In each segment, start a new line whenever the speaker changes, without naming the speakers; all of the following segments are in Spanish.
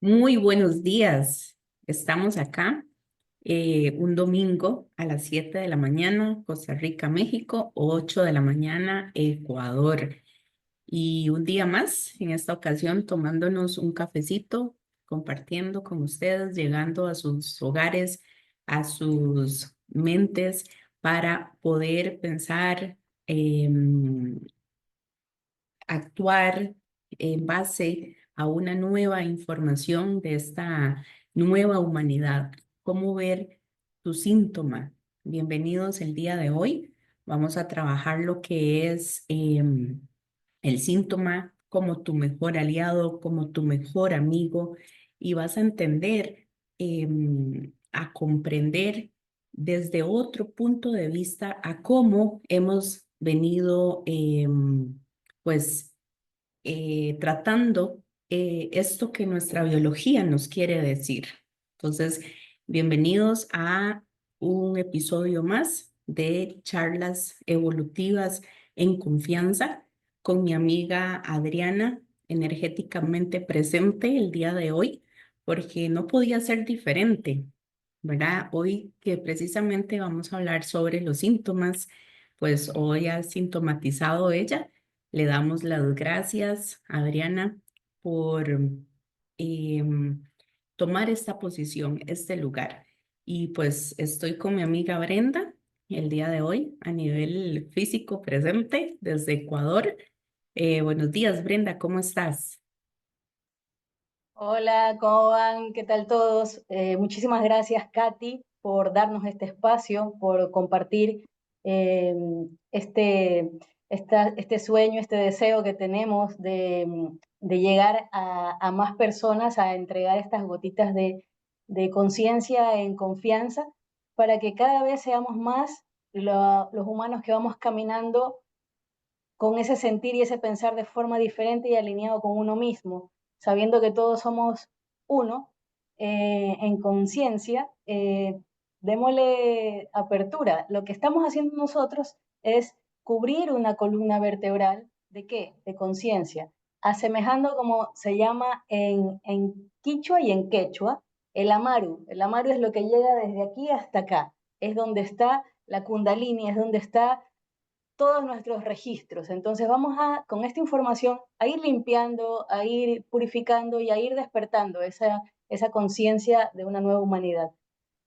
Muy buenos días. Estamos acá un domingo a las 7 de la mañana, Costa Rica, México, 8 de la mañana, Ecuador. Y un día más, en esta ocasión, tomándonos un cafecito, compartiendo con ustedes, llegando a sus hogares, a sus mentes, para poder pensar, actuar en base a una nueva información de esta nueva humanidad. ¿Cómo ver tu síntoma? Bienvenidos el día de hoy. Vamos a trabajar lo que es el síntoma como tu mejor aliado, como tu mejor amigo, y vas a entender, a comprender desde otro punto de vista a cómo hemos venido, pues tratando esto que nuestra biología nos quiere decir. Entonces, bienvenidos a un episodio más de charlas evolutivas en confianza con mi amiga Adriana, energéticamente presente el día de hoy, porque no podía ser diferente, ¿verdad? Hoy que precisamente vamos a hablar sobre los síntomas, pues hoy ha sintomatizado ella. Le damos las gracias, Adriana, por em, tomar esta posición, este lugar. Y pues estoy con mi amiga Brenda el día de hoy a nivel físico presente desde Ecuador. Buenos días, Brenda, ¿cómo estás?
Hola, ¿cómo van? ¿Qué tal todos? Muchísimas gracias, Katy, por darnos este espacio, por compartir eh, este, este sueño, este deseo que tenemos de llegar a más personas, a entregar estas gotitas de conciencia en confianza, para que cada vez seamos más los humanos que vamos caminando con ese sentir y ese pensar de forma diferente y alineado con uno mismo, sabiendo que todos somos uno en conciencia. Démosle apertura. Lo que estamos haciendo nosotros es cubrir una columna vertebral de qué? De conciencia, asemejando como se llama en quichua y en quechua, el amaru. El amaru es lo que llega desde aquí hasta acá, es donde está la kundalini, es donde está todos nuestros registros. Entonces vamos a, con esta información, a ir limpiando, a ir purificando y a ir despertando esa conciencia de una nueva humanidad.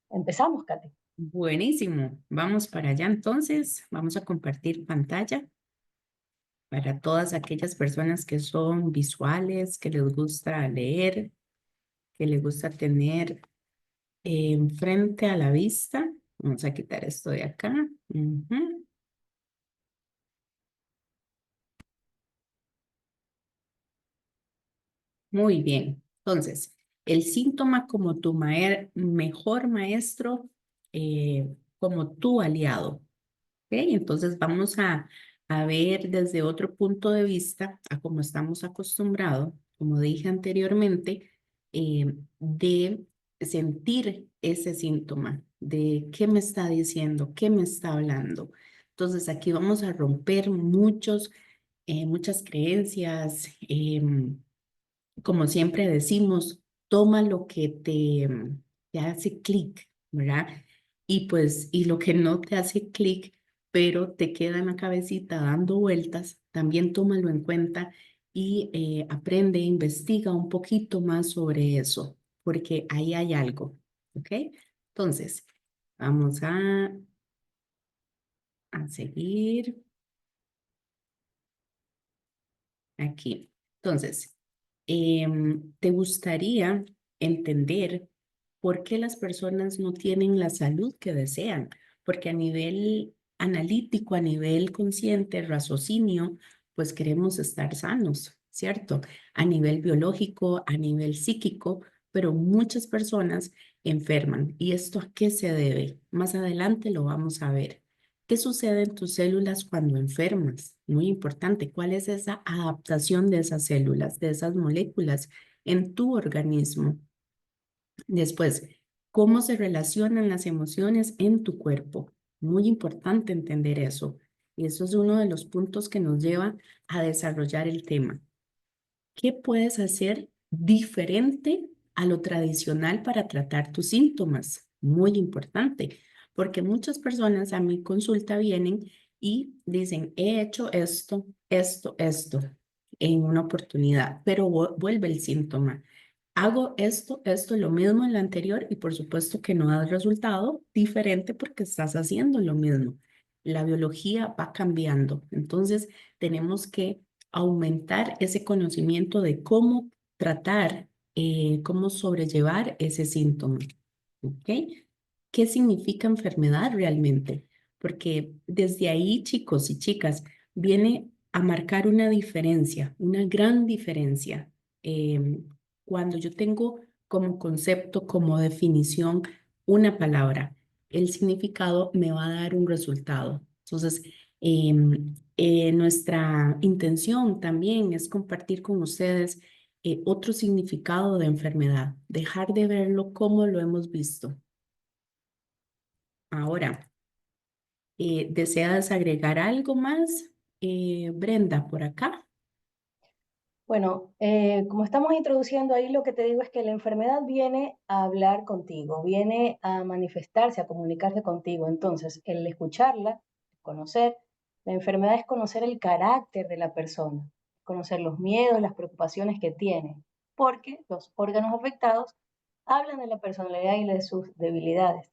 Empezamos, Kate.
Buenísimo. Vamos para allá entonces. Vamos a compartir pantalla para todas aquellas personas que son visuales, que les gusta leer, que les gusta tener frente a la vista. Vamos a quitar esto de acá. Ujú. Muy bien. Entonces, el síntoma como tu mejor maestro, como tu aliado. ¿Ok? Entonces, vamos a ver desde otro punto de vista, a como estamos acostumbrados, como dije anteriormente, de sentir ese síntoma, de qué me está diciendo, qué me está hablando. Entonces, aquí vamos a romper muchas creencias. Como siempre decimos, toma lo que te hace clic, ¿verdad? Y pues, y lo que no te hace clic, pero te queda en la cabecita dando vueltas, también tómalo en cuenta y aprende, investiga un poquito más sobre eso, porque ahí hay algo, ¿ok? Entonces, vamos a seguir aquí. Entonces, ¿te gustaría entender por qué las personas no tienen la salud que desean? Porque a nivel analítico, a nivel consciente, raciocinio, pues queremos estar sanos, ¿cierto? A nivel biológico, a nivel psíquico, pero muchas personas enferman. ¿Y esto a qué se debe? Más adelante lo vamos a ver. ¿Qué sucede en tus células cuando enfermas? Muy importante, ¿cuál es esa adaptación de esas células, de esas moléculas en tu organismo? Después, ¿cómo se relacionan las emociones en tu cuerpo? Muy importante entender eso. Y eso es uno de los puntos que nos lleva a desarrollar el tema. ¿Qué puedes hacer diferente a lo tradicional para tratar tus síntomas. Muy importante, porque muchas personas a mi consulta vienen y dicen, he hecho esto en una oportunidad, pero vuelve el síntoma. Hago esto, lo mismo en la anterior y por supuesto que no da el resultado diferente porque estás haciendo lo mismo. La biología va cambiando, entonces tenemos que aumentar ese conocimiento de cómo tratar, cómo sobrellevar ese síntoma. ¿Ok? ¿Qué significa enfermedad realmente? Porque desde ahí, chicos y chicas, viene a marcar una diferencia, una gran diferencia. Cuando yo tengo como concepto, como definición, una palabra, el significado me va a dar un resultado. Entonces, nuestra intención también es compartir con ustedes otro significado de enfermedad, dejar de verlo como lo hemos visto. Ahora, ¿deseas agregar algo más, Brenda, por acá?
Bueno, como estamos introduciendo ahí, lo que te digo es que la enfermedad viene a hablar contigo, viene a manifestarse, a comunicarse contigo. Entonces, el escucharla, conocer, la enfermedad es conocer el carácter de la persona, conocer los miedos, las preocupaciones que tiene, porque los órganos afectados hablan de la personalidad y de sus debilidades.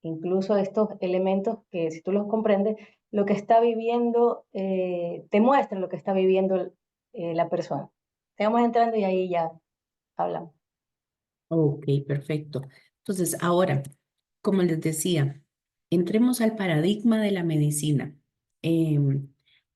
Incluso estos elementos que, si tú los comprendes, lo que está viviendo, te muestran lo que está viviendo la persona. Estamos entrando y ahí ya hablamos.
Ok, perfecto. Entonces, ahora, como les decía, entremos al paradigma de la medicina.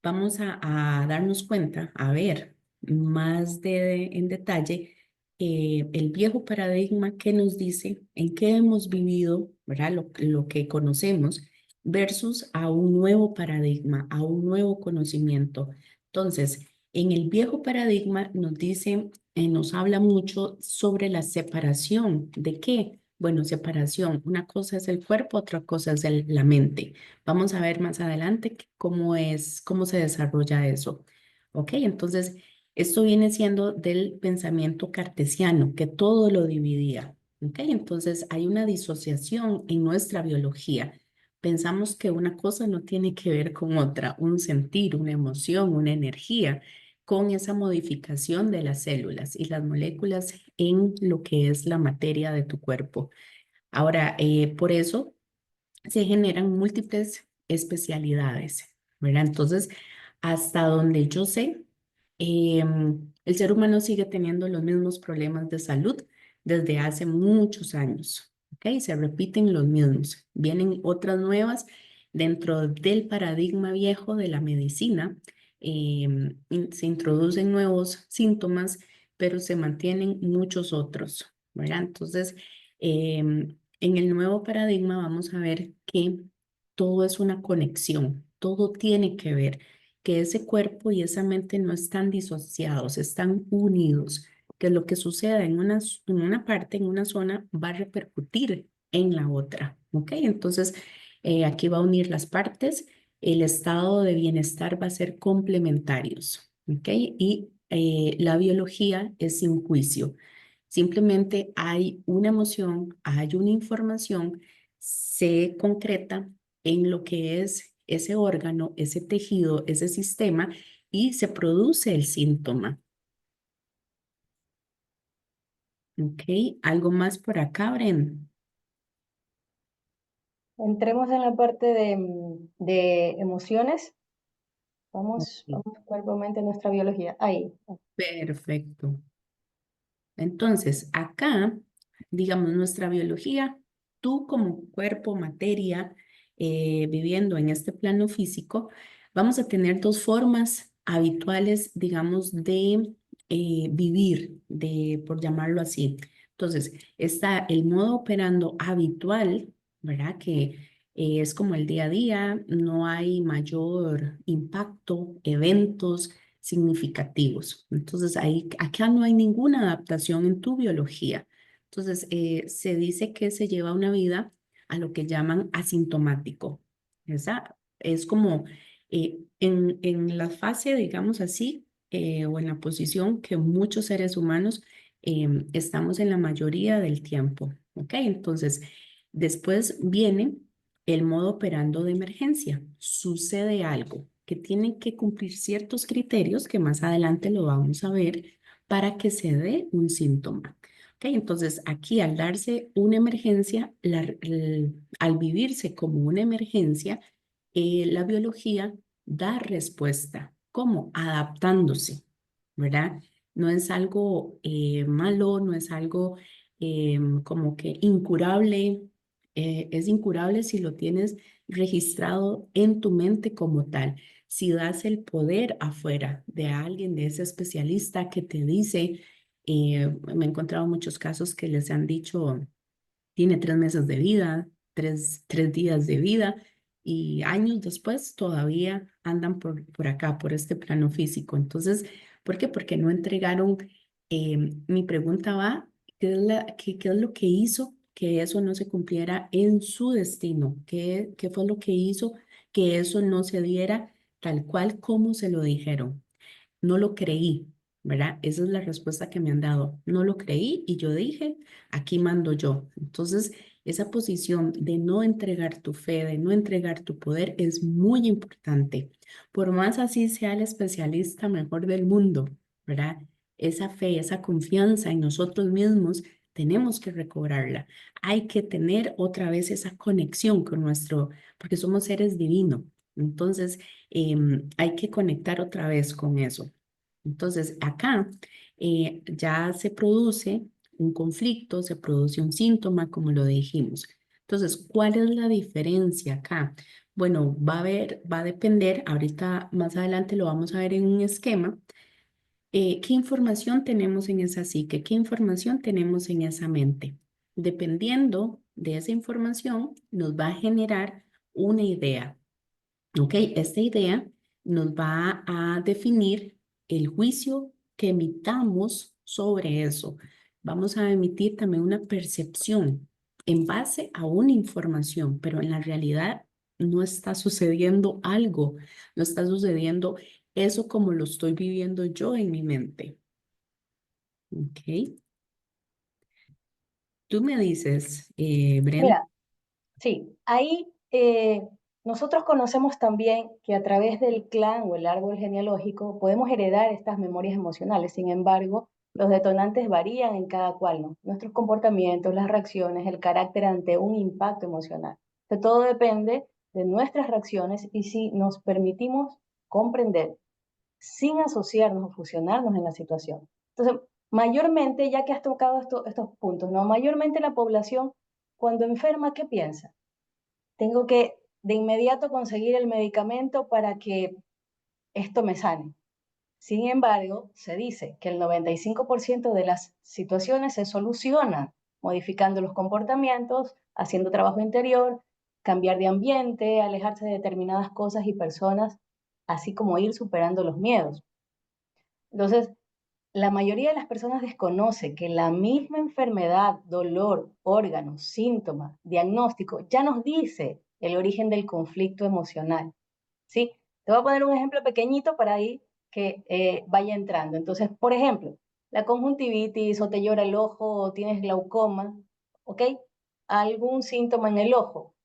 Vamos a darnos cuenta, a ver más en detalle el viejo paradigma que nos dice en qué hemos vivido, ¿verdad? Lo que conocemos versus a un nuevo paradigma, a un nuevo conocimiento. Entonces, en el viejo paradigma nos dice, nos habla mucho sobre la separación. ¿De qué? Bueno, separación. Una cosa es el cuerpo, otra cosa es la mente. Vamos a ver más adelante cómo se desarrolla eso. ¿Ok? Entonces, esto viene siendo del pensamiento cartesiano, que todo lo dividía. ¿Ok? Entonces, hay una disociación en nuestra biología. Pensamos que una cosa no tiene que ver con otra, un sentir, una emoción, una energía, con esa modificación de las células y las moléculas en lo que es la materia de tu cuerpo. Ahora, por eso se generan múltiples especialidades, ¿verdad? Entonces, hasta donde yo sé, el ser humano sigue teniendo los mismos problemas de salud desde hace muchos años, ¿ok? Se repiten los mismos. Vienen otras nuevas dentro del paradigma viejo de la medicina. Se introducen nuevos síntomas, pero se mantienen muchos otros, ¿verdad? Entonces, en el nuevo paradigma vamos a ver que todo es una conexión, todo tiene que ver, que ese cuerpo y esa mente no están disociados, están unidos, que lo que suceda en una parte, en una zona, va a repercutir en la otra, ¿ok? Entonces, aquí va a unir las partes, el estado de bienestar va a ser complementarios, ¿ok? Y la biología es sin juicio. Simplemente hay una emoción, hay una información, se concreta en lo que es ese órgano, ese tejido, ese sistema y se produce el síntoma. ¿Ok? ¿Algo más por acá, Bren?
Entremos en la parte de emociones.
Ok,
Vamos cuerpo, mente, nuestra biología. Ahí.
perfecto. Entonces, acá, digamos, nuestra biología, tú como cuerpo, materia, viviendo en este plano físico, vamos a tener dos formas habituales, digamos, de vivir, por llamarlo así. Entonces, está el modo operando habitual, ¿verdad? Que es como el día a día, no hay mayor impacto, eventos significativos. Entonces, ahí, acá no hay ninguna adaptación en tu biología. Entonces, se dice que se lleva una vida a lo que llaman asintomático. Esa es como en la fase, digamos así, o en la posición que muchos seres humanos estamos en la mayoría del tiempo, ¿ok? Entonces, después viene el modo operando de emergencia. Sucede algo que tienen que cumplir ciertos criterios que más adelante lo vamos a ver para que se dé un síntoma. ¿Ok? Entonces, aquí al darse una emergencia, al vivirse como una emergencia, la biología da respuesta. ¿Cómo? Adaptándose, ¿verdad? No es algo malo, no es algo como que incurable. Es incurable si lo tienes registrado en tu mente como tal. Si das el poder afuera de alguien, de ese especialista que te dice, me he encontrado muchos casos que les han dicho, tiene 3 meses de vida, tres días de vida y años después todavía andan por acá, por este plano físico. Entonces, ¿por qué? Porque no entregaron, mi pregunta va, ¿qué es lo que hizo que eso no se cumpliera en su destino? ¿Qué fue lo que hizo que eso no se diera tal cual como se lo dijeron? No lo creí, ¿verdad? Esa es la respuesta que me han dado. No lo creí y yo dije, aquí mando yo. Entonces, esa posición de no entregar tu fe, de no entregar tu poder es muy importante. Por más así sea el especialista mejor del mundo, ¿verdad? Esa fe, esa confianza en nosotros mismos, tenemos que recobrarla. Hay que tener otra vez esa conexión con nuestro, porque somos seres divinos. Entonces, hay que conectar otra vez con eso. Entonces, acá ya se produce un conflicto, se produce un síntoma, como lo dijimos. Entonces, ¿cuál es la diferencia acá? Bueno, va a depender, ahorita más adelante lo vamos a ver en un esquema, qué información tenemos en esa psique, qué información tenemos en esa mente. Dependiendo de esa información, nos va a generar una idea. ¿Ok? Esta idea nos va a definir el juicio que emitamos sobre eso. Vamos a emitir también una percepción en base a una información, pero en la realidad no está sucediendo algo, no está sucediendo eso como lo estoy viviendo yo en mi mente. ¿Ok? Tú me dices, Brenda.
Mira, sí, ahí nosotros conocemos también que a través del clan o el árbol genealógico podemos heredar estas memorias emocionales. Sin embargo, los detonantes varían en cada cual, ¿no? Nuestros comportamientos, las reacciones, el carácter ante un impacto emocional. De todo depende de nuestras reacciones y si nos permitimos comprender sin asociarnos o fusionarnos en la situación. Entonces, mayormente, ya que has tocado estos puntos, ¿no? Mayormente la población, cuando enferma, ¿qué piensa? Tengo que de inmediato conseguir el medicamento para que esto me sane. Sin embargo, se dice que el 95% de las situaciones se solucionan modificando los comportamientos, haciendo trabajo interior, cambiar de ambiente, alejarse de determinadas cosas y personas, así como ir superando los miedos. Entonces, la mayoría de las personas desconoce que la misma enfermedad, dolor, órganos, síntomas, diagnóstico, ya nos dice el origen del conflicto emocional. ¿Sí? Te voy a poner un ejemplo pequeñito para ahí que vaya entrando. Entonces, por ejemplo, la conjuntivitis o te llora el ojo o tienes glaucoma, ¿ok? Algún síntoma en el ojo.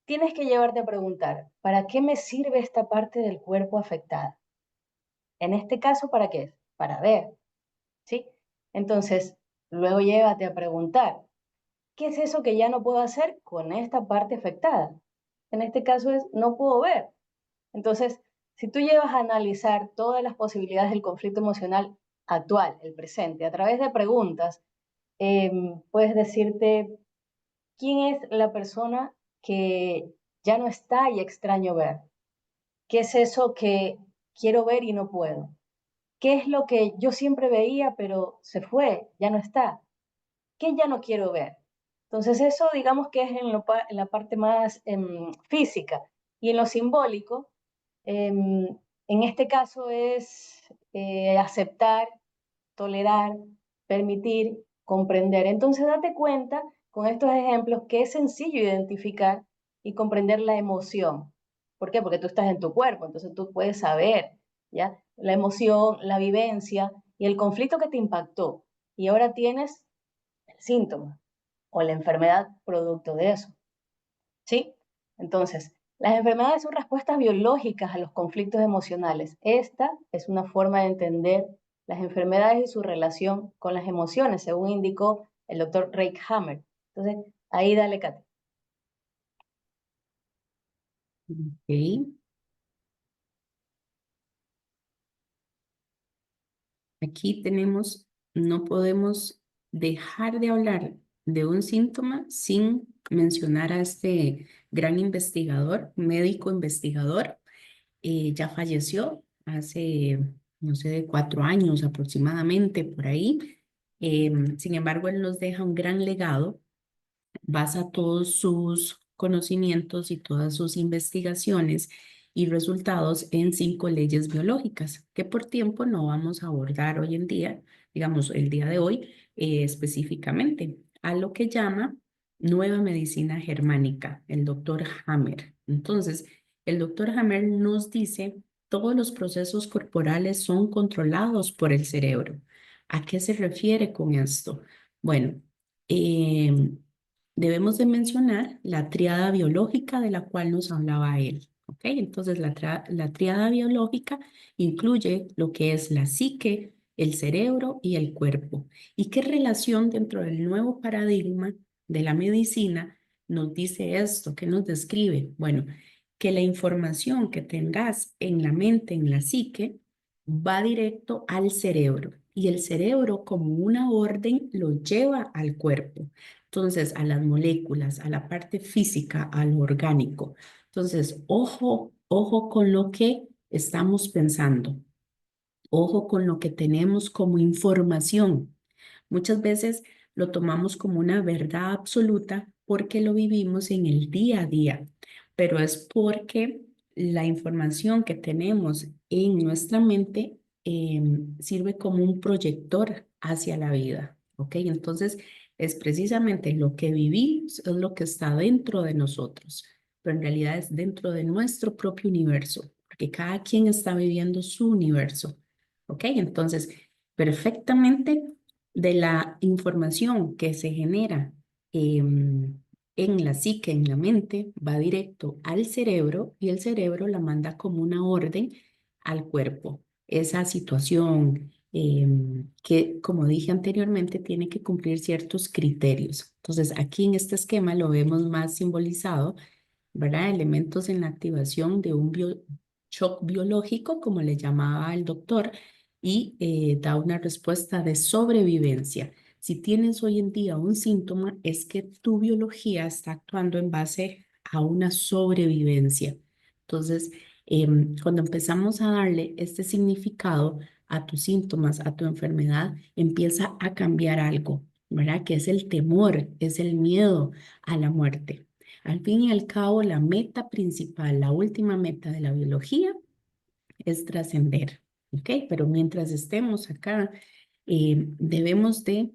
Tienes que llevarte a preguntar, ¿para qué me sirve esta parte del cuerpo afectada? En este caso, ¿para qué es? Para ver, ¿sí? Entonces, luego llévate a preguntar, ¿qué es eso que ya no puedo hacer con esta parte afectada? En este caso es, no puedo ver. Entonces, si tú llevas a analizar todas las posibilidades del conflicto emocional actual, el presente, a través de preguntas, puedes decirte quién es la persona que ya no está y extraño ver. ¿Qué es eso que quiero ver y no puedo? ¿Qué es lo que yo siempre veía pero se fue, ya no está? ¿Qué ya no quiero ver? Entonces eso digamos que es en la parte más física y en lo simbólico, en este caso es aceptar, tolerar, permitir, comprender. Entonces date cuenta con estos ejemplos que es sencillo identificar y comprender la emoción. ¿Por qué? Porque tú estás en tu cuerpo, entonces tú puedes saber, ¿ya? La emoción, la vivencia y el conflicto que te impactó. y ahora tienes el síntoma o la enfermedad producto de eso. ¿Sí? Entonces, las enfermedades son respuestas biológicas a los conflictos emocionales. Esta es una forma de entender las enfermedades y su relación con las emociones, según indicó el doctor Ray Hammer. Entonces, ahí dale, Katy.
Ok. Aquí tenemos, no podemos dejar de hablar de un síntoma sin mencionar a este gran investigador, médico investigador. Ya falleció hace, no sé, de 4 años aproximadamente, por ahí. Sin embargo, él nos deja un gran legado, basa todos sus conocimientos y todas sus investigaciones y resultados en 5 leyes biológicas, que por tiempo no vamos a abordar hoy en día, digamos, el día de hoy específicamente, a lo que llama nueva medicina germánica, el doctor Hammer. Entonces, el doctor Hammer nos dice, todos los procesos corporales son controlados por el cerebro. ¿A qué se refiere con esto? Bueno, em, debemos de mencionar la tríada biológica de la cual nos hablaba él. ¿Ok? Entonces, la tríada biológica incluye lo que es la psique, el cerebro y el cuerpo. ¿Y qué relación dentro del nuevo paradigma de la medicina nos dice esto? ¿Qué nos describe? Bueno, que la información que tengas en la mente, en la psique, va directo al cerebro y el cerebro como una orden lo lleva al cuerpo. Entonces, a las moléculas, a la parte física, a lo orgánico. Entonces, ojo, ojo con lo que estamos pensando, ojo con lo que tenemos como información. Muchas veces lo tomamos como una verdad absoluta porque lo vivimos en el día a día, pero es porque la información que tenemos en nuestra mente sirve como un proyector hacia la vida, ¿ok? Entonces, es precisamente lo que vivimos, es lo que está dentro de nosotros, pero en realidad es dentro de nuestro propio universo, porque cada quien está viviendo su universo, ¿ok? Entonces, perfectamente de la información que se genera en la psique, en la mente, va directo al cerebro y el cerebro la manda como una orden al cuerpo. Esa situación que, como dije anteriormente, tiene que cumplir ciertos criterios. Entonces, aquí en este esquema lo vemos más simbolizado, ¿verdad? Elementos en la activación de un shock biológico, como le llamaba el doctor, y da una respuesta de sobrevivencia. Si tienes hoy en día un síntoma, es que tu biología está actuando en base a una sobrevivencia. Entonces, cuando empezamos a darle este significado a tus síntomas, a tu enfermedad, empieza a cambiar algo, ¿verdad? Que es el temor, es el miedo a la muerte. Al fin y al cabo, la meta principal, la última meta de la biología es trascender, ¿ok? Pero mientras estemos acá, debemos de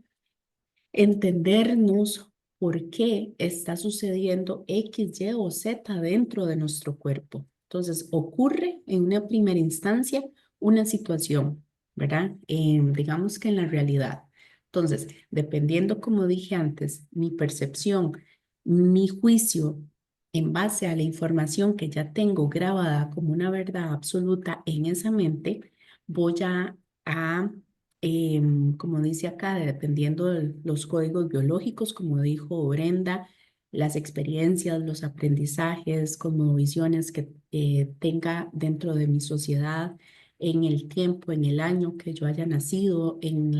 entendernos por qué está sucediendo X, Y o Z dentro de nuestro cuerpo. Entonces, ocurre en una primera instancia una situación, ¿verdad? Digamos que en la realidad. Entonces, dependiendo, como dije antes, mi percepción, mi juicio en base a la información que ya tengo grabada como una verdad absoluta en esa mente, voy a como dice acá, dependiendo de los códigos biológicos, como dijo Brenda, las experiencias, los aprendizajes, visiones que tenga dentro de mi sociedad, en el tiempo, en el año que yo haya nacido, en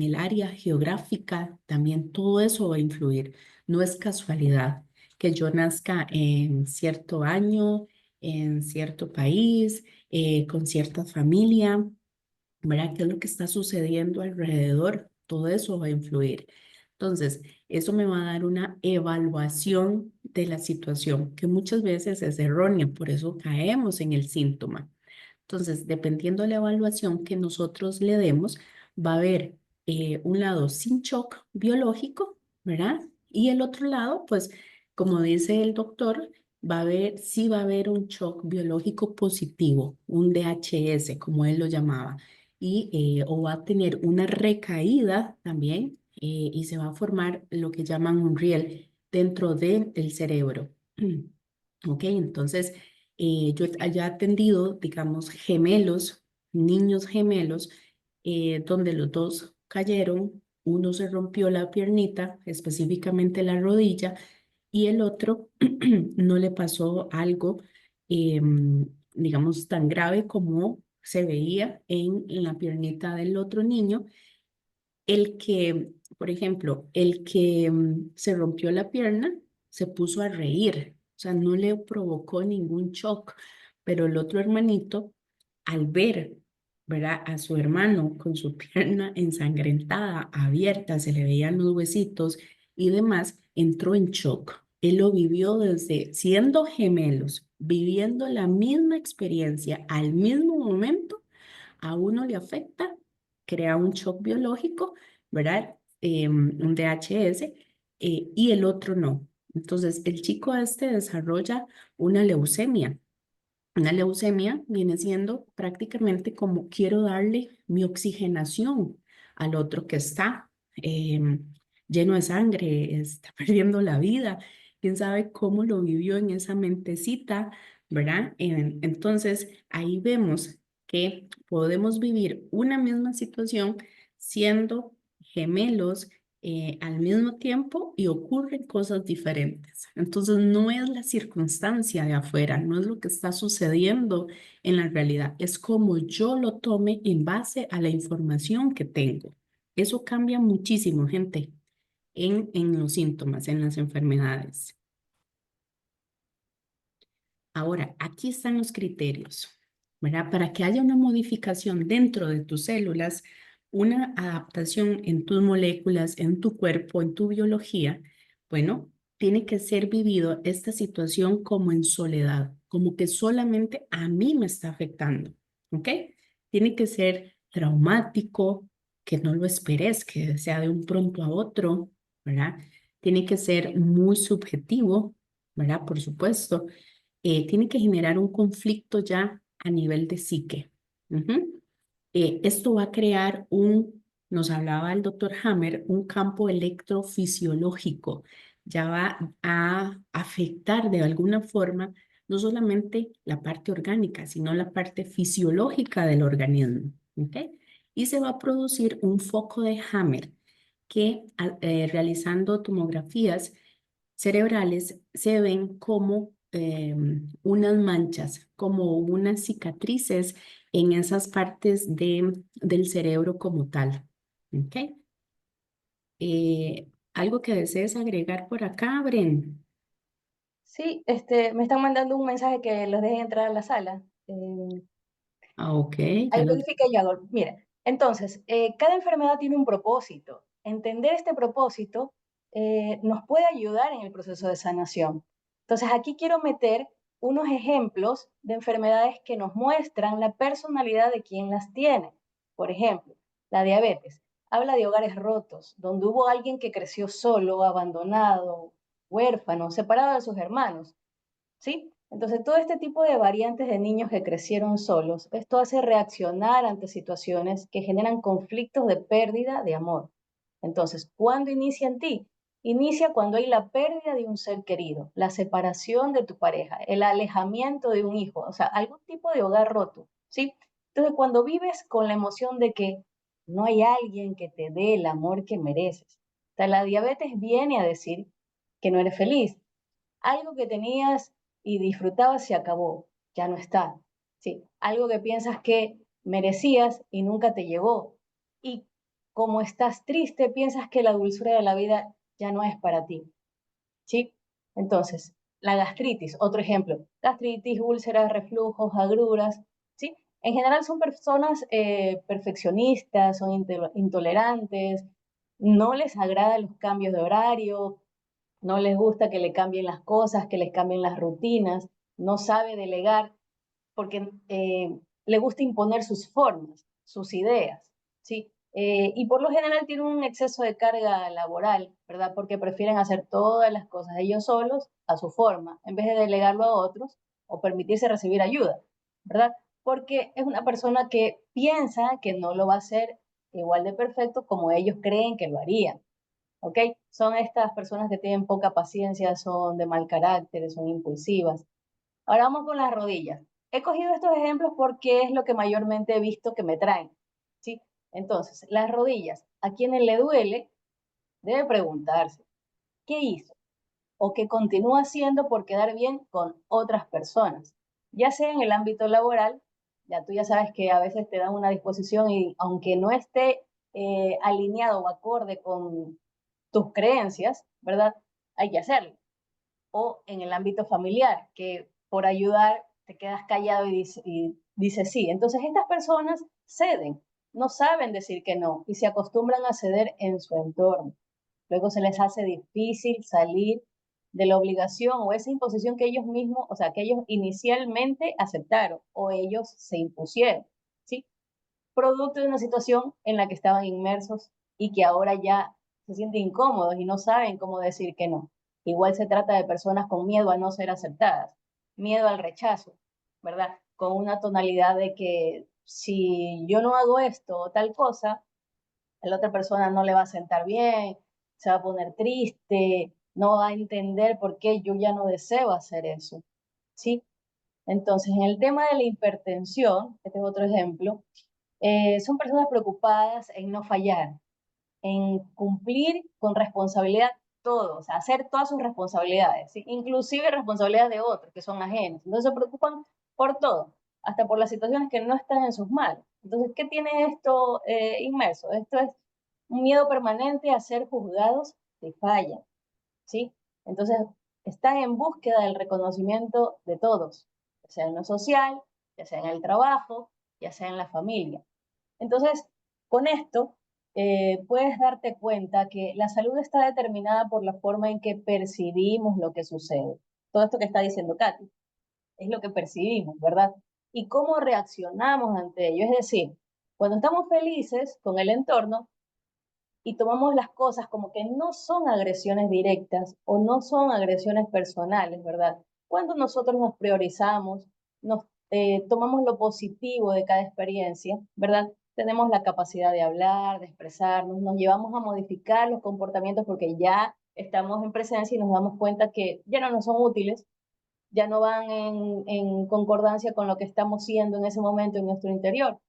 el área geográfica, también todo eso va a influir. No es casualidad que yo nazca en cierto año, en cierto país, con cierta familia. ¿Verdad? ¿Qué es lo que está sucediendo alrededor? Todo eso va a influir. Entonces, eso me va a dar una evaluación de la situación que muchas veces es errónea, por eso caemos en el síntoma. Entonces, dependiendo de la evaluación que nosotros le demos, va a haber un lado sin shock biológico, ¿verdad? Y el otro lado, pues, como dice el doctor, sí va a haber un shock biológico positivo, un DHS, como él lo llamaba. o va a tener una recaída también y se va a formar lo que llaman un riel dentro del cerebro. Ok, entonces yo haya atendido, digamos, gemelos, niños gemelos, donde los dos cayeron, uno se rompió la piernita, específicamente la rodilla, y el otro no le pasó algo, digamos, tan grave como se veía en la piernita del otro niño. El que, por ejemplo, el que se rompió la pierna se puso a reír, o sea, no le provocó ningún shock, pero el otro hermanito, al ver, ¿verdad? A su hermano con su pierna ensangrentada, abierta, se le veían los huesitos y demás, entró en shock. Él lo vivió desde siendo gemelos, viviendo la misma experiencia al mismo momento. A uno le afecta, crea un shock biológico, ¿verdad? Un DHS, y el otro no. Entonces, el chico este desarrolla una leucemia. Una leucemia viene siendo prácticamente como quiero darle mi oxigenación al otro que está lleno de sangre, está perdiendo la vida. Quién sabe cómo lo vivió en esa mentecita, ¿verdad? Entonces, ahí vemos que podemos vivir una misma situación siendo gemelos al mismo tiempo y ocurren cosas diferentes. Entonces, no es la circunstancia de afuera, no es lo que está sucediendo en la realidad, es como yo lo tome en base a la información que tengo. Eso cambia muchísimo, gente, en los síntomas, en las enfermedades. Ahora, aquí están los criterios, ¿verdad? Para que haya una modificación dentro de tus células, una adaptación en tus moléculas, en tu cuerpo, en tu biología, bueno, tiene que ser vivido esta situación como en soledad, como que solamente a mí me está afectando, ¿ok? Tiene que ser traumático, que no lo esperes, que sea de un pronto a otro, ¿verdad? Tiene que ser muy subjetivo, ¿verdad? Por supuesto, tiene que generar un conflicto ya a nivel de psique. Ujú. Esto va a crear nos hablaba el doctor Hammer, un campo electrofisiológico. Ya va a afectar de alguna forma no solamente la parte orgánica, sino la parte fisiológica del organismo. ¿Ok? Y se va a producir un foco de Hammer que realizando tomografías cerebrales se ven como unas manchas, como unas cicatrices en esas partes del cerebro como tal. ¿Ok? ¿Algo que desees agregar por acá, Bren?
Sí, me están mandando un mensaje que los dejen entrar a la sala.
Ah, ok, ya
Ahí
lo...
verifica y hago. Mira, entonces, cada enfermedad tiene un propósito. Entender este propósito nos puede ayudar en el proceso de sanación. Entonces, aquí quiero meter unos ejemplos de enfermedades que nos muestran la personalidad de quien las tiene. Por ejemplo, la diabetes. Habla de hogares rotos, donde hubo alguien que creció solo, abandonado, huérfano, separado de sus hermanos. ¿Sí? Entonces, todo este tipo de variantes de niños que crecieron solos, esto hace reaccionar ante situaciones que generan conflictos de pérdida de amor. Entonces, ¿cuándo inicia en ti? Inicia cuando hay la pérdida de un ser querido, la separación de tu pareja, el alejamiento de un hijo, o sea, algún tipo de hogar roto, ¿sí? Entonces, cuando vives con la emoción de que no hay alguien que te dé el amor que mereces. O sea, la diabetes viene a decir que no eres feliz, algo que tenías y disfrutabas se acabó, ya no está. Sí, algo que piensas que merecías y nunca te llegó. Y como estás triste, piensas que la dulzura de la vida ya no es para ti. ¿Sí? Entonces, la gastritis, otro ejemplo, gastritis, úlceras, reflujos, agruras, ¿sí? En general son personas perfeccionistas, son intolerantes, no les agradan los cambios de horario, no les gusta que le cambien las cosas, que les cambien las rutinas, no sabe delegar porque le gusta imponer sus formas, sus ideas, ¿sí? Y por lo general tiene un exceso de carga laboral, ¿verdad? Porque prefieren hacer todas las cosas ellos solos a su forma, en vez de delegarlo a otros o permitirse recibir ayuda, ¿verdad? porque es una persona que piensa que no lo va a hacer igual de perfecto como ellos creen que lo harían. ¿Ok? Son estas personas que tienen poca paciencia, son de mal carácter, son impulsivas. Ahora vamos con las rodillas. He cogido estos ejemplos porque es lo que mayormente he visto que me traen, ¿sí? Entonces, las rodillas, a quienes le duele, debe preguntarse, ¿qué hizo? O qué continúa haciendo por quedar bien con otras personas. Ya sea en el ámbito laboral, ya tú ya sabes que a veces te dan una disposición y aunque no esté alineado o acorde con tus creencias, ¿verdad? Hay que hacerlo. O en el ámbito familiar, que por ayudar te quedas callado y dices sí. Entonces estas personas ceden, no saben decir que no y se acostumbran a ceder en su entorno. Luego se les hace difícil salir de la obligación o esa imposición que ellos mismos, o sea, que ellos inicialmente aceptaron o ellos se impusieron, ¿sí? Producto de una situación en la que estaban inmersos y que ahora ya se sienten incómodos y no saben cómo decir que no. Igual se trata de personas con miedo a no ser aceptadas, miedo al rechazo, ¿verdad? Con una tonalidad de que si yo no hago esto o tal cosa, a la otra persona no le va a sentar bien, se va a poner triste, no va a entender por qué yo ya no deseo hacer eso, ¿sí? Entonces, en el tema de la hipertensión, este es otro ejemplo, son personas preocupadas en no fallar, en cumplir con responsabilidad todo, o sea, hacer todas sus responsabilidades, ¿sí? Inclusive responsabilidades de otros que son ajenos. Entonces se preocupan por todo, hasta por las situaciones que no están en sus manos. Entonces, ¿qué tiene esto inmerso? Esto es un miedo permanente a ser juzgados si fallan, ¿sí? Entonces, están en búsqueda del reconocimiento de todos, ya sea en lo social, ya sea en el trabajo, ya sea en la familia. Entonces, con esto, puedes darte cuenta que la salud está determinada por la forma en que percibimos lo que sucede. Todo esto que está diciendo Katy es lo que percibimos, ¿verdad? Y cómo reaccionamos ante ello. Es decir, cuando estamos felices con el entorno y tomamos las cosas como que no son agresiones directas o no son agresiones personales, ¿verdad? Cuando nosotros nos priorizamos, nos tomamos lo positivo de cada experiencia, ¿verdad? Tenemos la capacidad de hablar, de expresarnos, nos llevamos a modificar los comportamientos porque ya estamos en presencia y nos damos cuenta que ya no nos son útiles, ya no van en concordancia con lo que estamos siendo en ese momento en nuestro interior,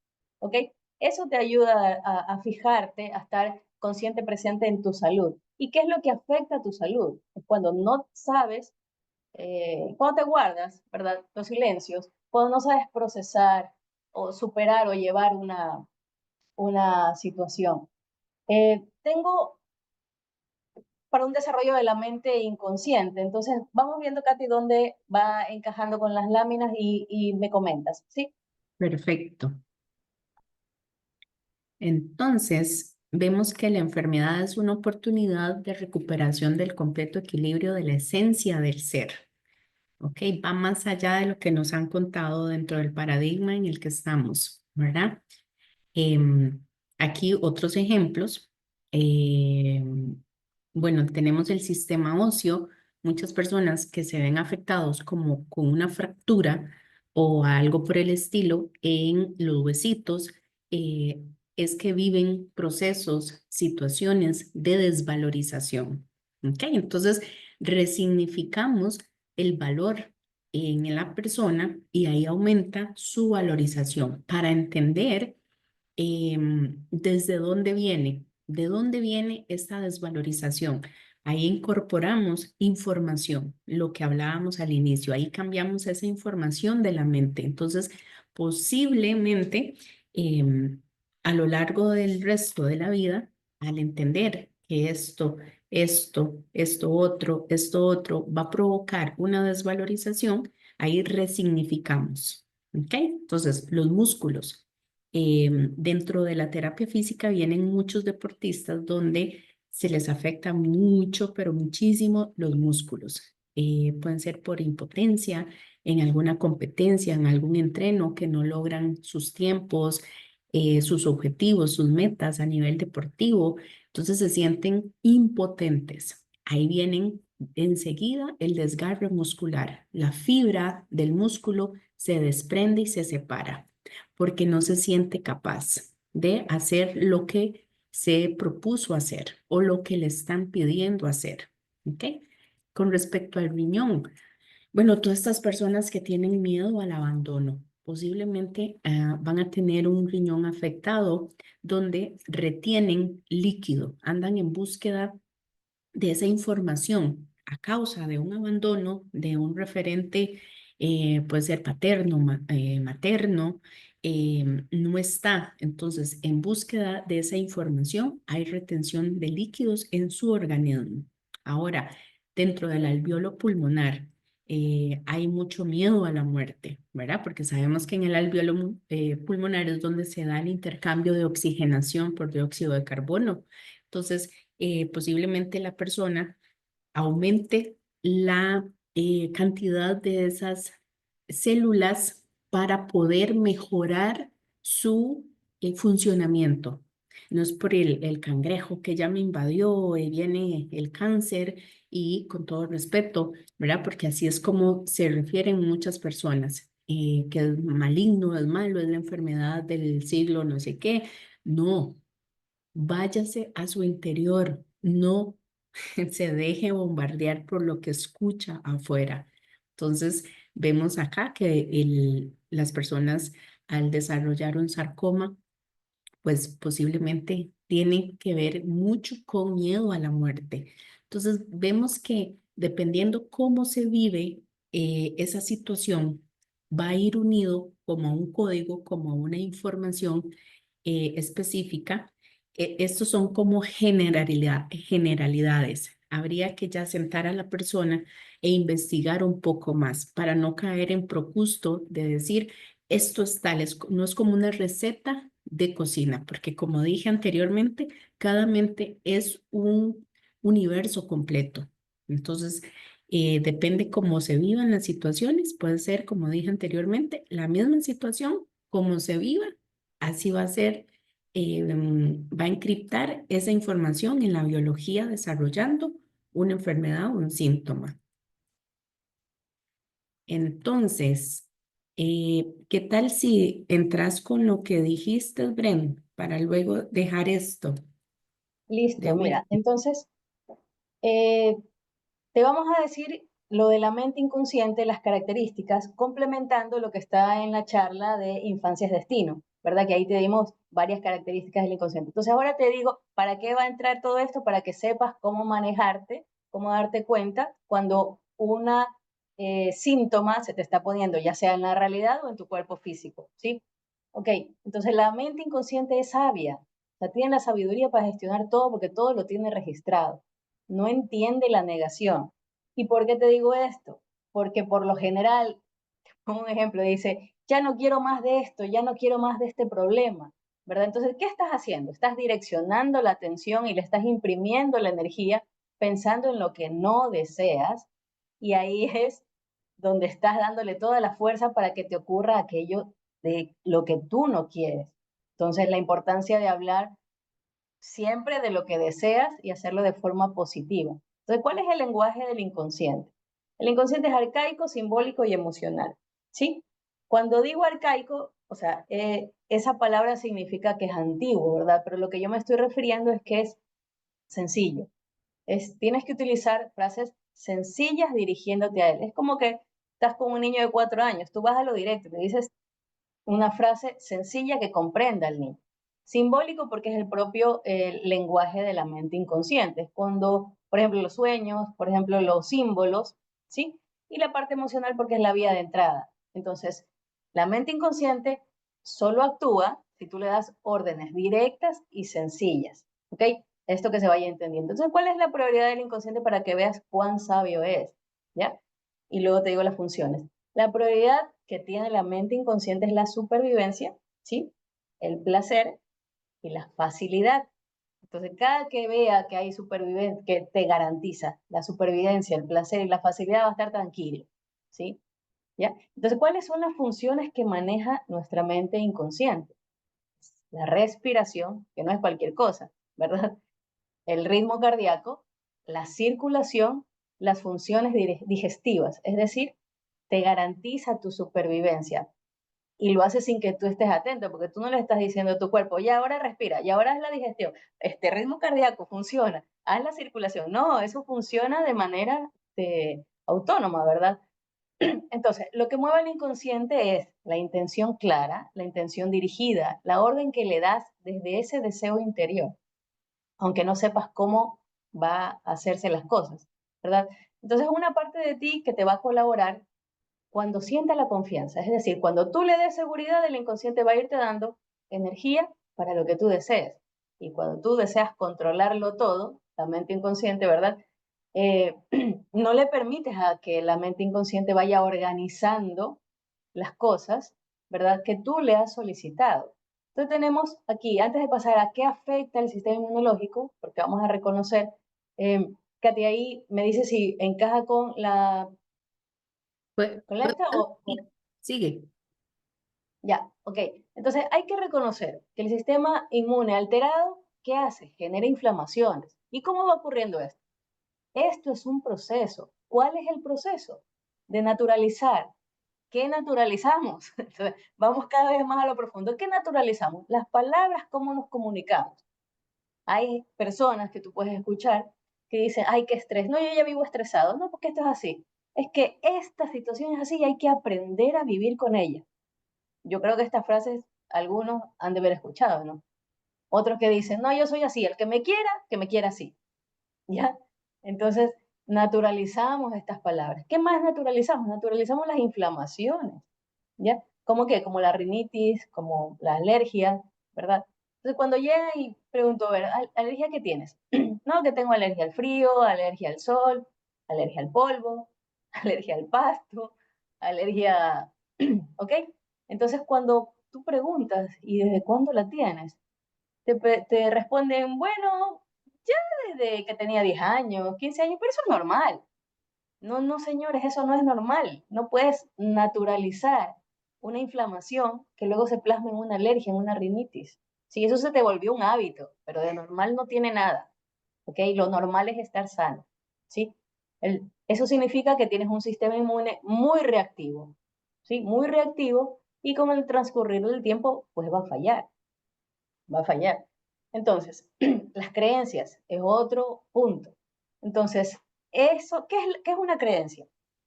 ¿ok? Eso te ayuda a fijarte, a estar consciente, presente en tu salud. ¿Y qué es lo que afecta a tu salud? Es cuando no sabes, cuando te guardas, ¿verdad? Los silencios, cuando no sabes procesar o superar o llevar una situación. Tengo para un desarrollo de la mente inconsciente. Entonces, vamos viendo, Katy, dónde va encajando con las láminas y me comentas, ¿sí?
Perfecto. Entonces, vemos que la enfermedad es una oportunidad de recuperación del completo equilibrio de la esencia del ser. ¿Ok? Va más allá de lo que nos han contado dentro del paradigma en el que estamos, ¿verdad? Em, Aquí otros ejemplos. Bueno, tenemos el sistema óseo, muchas personas que se ven afectados como con una fractura o algo por el estilo en los huesitos, eh, es que viven procesos, situaciones de desvalorización. ¿Ok? Entonces, resignificamos el valor en la persona y ahí aumenta su valorización para entender de dónde viene esta desvalorización. Ahí incorporamos información, lo que hablábamos al inicio, ahí cambiamos esa información de la mente. Entonces, posiblemente a lo largo del resto de la vida, al entender que esto otro va a provocar una desvalorización, ahí resignificamos. ¿Ok? Entonces, los músculos. Dentro de la terapia física vienen muchos deportistas donde se les afecta mucho, pero muchísimo los músculos. Pueden ser por impotencia, en alguna competencia, en algún entreno que no logran sus tiempos, sus objetivos, sus metas a nivel deportivo. Entonces se sienten impotentes. Ahí vienen enseguida el desgarre muscular. La fibra del músculo se desprende y se separa, porque no se siente capaz de hacer lo que se propuso hacer o lo que le están pidiendo hacer. ¿Ok? Con respecto al riñón, bueno, todas estas personas que tienen miedo al abandono, posiblemente van a tener un riñón afectado donde retienen líquido, andan en búsqueda de esa información a causa de un abandono de un referente, puede ser paterno, materno, no está. Entonces, en búsqueda de esa información, hay retención de líquidos en su organismo. Ahora, dentro del alveolo pulmonar, hay mucho miedo a la muerte, ¿verdad? Porque sabemos que en el alveolo pulmonar es donde se da el intercambio de oxigenación por dióxido de carbono. Entonces, posiblemente la persona aumente la cantidad de esas células para poder mejorar su funcionamiento. No es por el cangrejo que ya me invadió y viene el cáncer y con todo respeto, ¿verdad? Porque así es como se refieren muchas personas, que es maligno, es malo, es la enfermedad del siglo, no sé qué. No, váyase a su interior, no se deje bombardear por lo que escucha afuera. Entonces, vemos acá que las personas al desarrollar un sarcoma, pues posiblemente tiene que ver mucho con miedo a la muerte. Entonces, vemos que dependiendo cómo se vive esa situación, va a ir unido como a un código, como a una información específica. Estos son como generalidades. Habría que ya sentar a la persona e investigar un poco más para no caer en procusto de decir, esto es tal, no es como una receta de cocina, porque como dije anteriormente, cada mente es un universo completo. Entonces, depende cómo se vivan las situaciones, puede ser, como dije anteriormente, la misma situación, como se viva, así va a ser, va a encriptar esa información en la biología desarrollando una enfermedad o un síntoma. Entonces, ¿qué tal si entras con lo que dijiste, Bren, para luego dejar esto de
Listo, mira,
último?
entonces eh, te vamos a decir lo de la mente inconsciente, las características, complementando lo que está en la charla de Infancia es Destino, ¿verdad? Que ahí te dimos varias características del inconsciente. Entonces ahora te digo, ¿para qué va a entrar todo esto? Para que sepas cómo manejarte, cómo darte cuenta cuando una síntoma se te está poniendo, ya sea en la realidad o en tu cuerpo físico, ¿sí? Ok, entonces la mente inconsciente es sabia, o sea, tiene la sabiduría para gestionar todo porque todo lo tiene registrado, no entiende la negación. ¿Y por qué te digo esto? Porque por lo general, como un ejemplo, dice, ya no quiero más de esto, ya no quiero más de este problema, ¿verdad? Entonces, ¿qué estás haciendo? Estás direccionando la atención y le estás imprimiendo la energía pensando en lo que no deseas y ahí es donde estás dándole toda la fuerza para que te ocurra aquello de lo que tú no quieres. Entonces, la importancia de hablar siempre de lo que deseas y hacerlo de forma positiva. Entonces, ¿cuál es el lenguaje del inconsciente? El inconsciente es arcaico, simbólico y emocional, ¿sí? Cuando digo arcaico, o sea, esa palabra significa que es antiguo, ¿verdad? Pero lo que yo me estoy refiriendo es que es sencillo. Tienes que utilizar frases sencillas dirigiéndote a él. Es como que estás con un niño de 4 años, tú vas a lo directo, te dices una frase sencilla que comprenda al niño. Simbólico porque es el propio lenguaje de la mente inconsciente. Es cuando, por ejemplo, los sueños, por ejemplo, los símbolos, ¿sí? Y la parte emocional porque es la vía de entrada. Entonces, la mente inconsciente solo actúa si tú le das órdenes directas y sencillas, ¿ok? Esto que se vaya entendiendo. Entonces, ¿cuál es la prioridad del inconsciente para que veas cuán sabio es? ¿Ya? Y luego te digo las funciones. La prioridad que tiene la mente inconsciente es la supervivencia, ¿sí? El placer y la facilidad. Entonces, cada que vea que hay supervivencia, que te garantiza la supervivencia, el placer y la facilidad, va a estar tranquilo, ¿sí? ¿Ya? Entonces, ¿cuáles son las funciones que maneja nuestra mente inconsciente? La respiración, que no es cualquier cosa, ¿verdad? El ritmo cardíaco, la circulación, las funciones digestivas, es decir, te garantiza tu supervivencia y lo hace sin que tú estés atento, porque tú no le estás diciendo a tu cuerpo, y ahora respira, y ahora haz la digestión, este ritmo cardíaco funciona, haz la circulación. No, eso funciona de manera autónoma, ¿verdad? Entonces, lo que mueve al inconsciente es la intención clara, la intención dirigida, la orden que le das desde ese deseo interior, aunque no sepas cómo va a hacerse las cosas, ¿verdad? Entonces, una parte de ti que te va a colaborar cuando sienta la confianza, es decir, cuando tú le des seguridad, el inconsciente va a irte dando energía para lo que tú desees. Y cuando tú deseas controlarlo todo, la mente inconsciente, ¿verdad? Eh, no le permites a que la mente inconsciente vaya organizando las cosas, ¿verdad? Que tú le has solicitado. Entonces tenemos aquí, antes de pasar a qué afecta el sistema inmunológico, porque vamos a reconocer, Katy, ahí me dice si encaja con la esta o
Sigue.
ya, ok. Entonces hay que reconocer que el sistema inmune alterado, ¿qué hace? Genera inflamaciones. ¿Y cómo va ocurriendo esto? Esto es un proceso. ¿Cuál es el proceso? De naturalizar. ¿Qué naturalizamos? Entonces, vamos cada vez más a lo profundo. ¿Qué naturalizamos? Las palabras, cómo nos comunicamos. Hay personas que tú puedes escuchar que dicen, ay, qué estrés. No, yo ya vivo estresado. No, porque esto es así. Es que esta situación es así y hay que aprender a vivir con ella. Yo creo que estas frases algunos han de haber escuchado, ¿no? Otros que dicen, no, yo soy así, el que me quiera así, ¿ya? Entonces, naturalizamos estas palabras. ¿Qué más naturalizamos? Naturalizamos las inflamaciones, ¿ya? ¿Cómo qué? Como la rinitis, como la alergia, ¿verdad? Entonces, cuando llega y pregunto, a ver, ¿alergia qué tienes? No, que tengo alergia al frío, alergia al sol, alergia al polvo, alergia al pasto, alergia, ¿ok? Entonces, cuando tú preguntas, ¿y desde cuándo la tienes? Te responden, bueno, ya desde que tenía 10 años, 15 años, pero eso es normal. No, no, señores, eso no es normal. No puedes naturalizar una inflamación que luego se plasma en una alergia, en una rinitis. Sí, eso se te volvió un hábito, pero de normal no tiene nada. ¿Ok? Lo normal es estar sano. ¿Sí? Eso significa que tienes un sistema inmune muy reactivo. ¿Sí? Muy reactivo y con el transcurrir del tiempo, pues va a fallar. Va a fallar. Entonces, las creencias es otro punto. Entonces, qué es una creencia?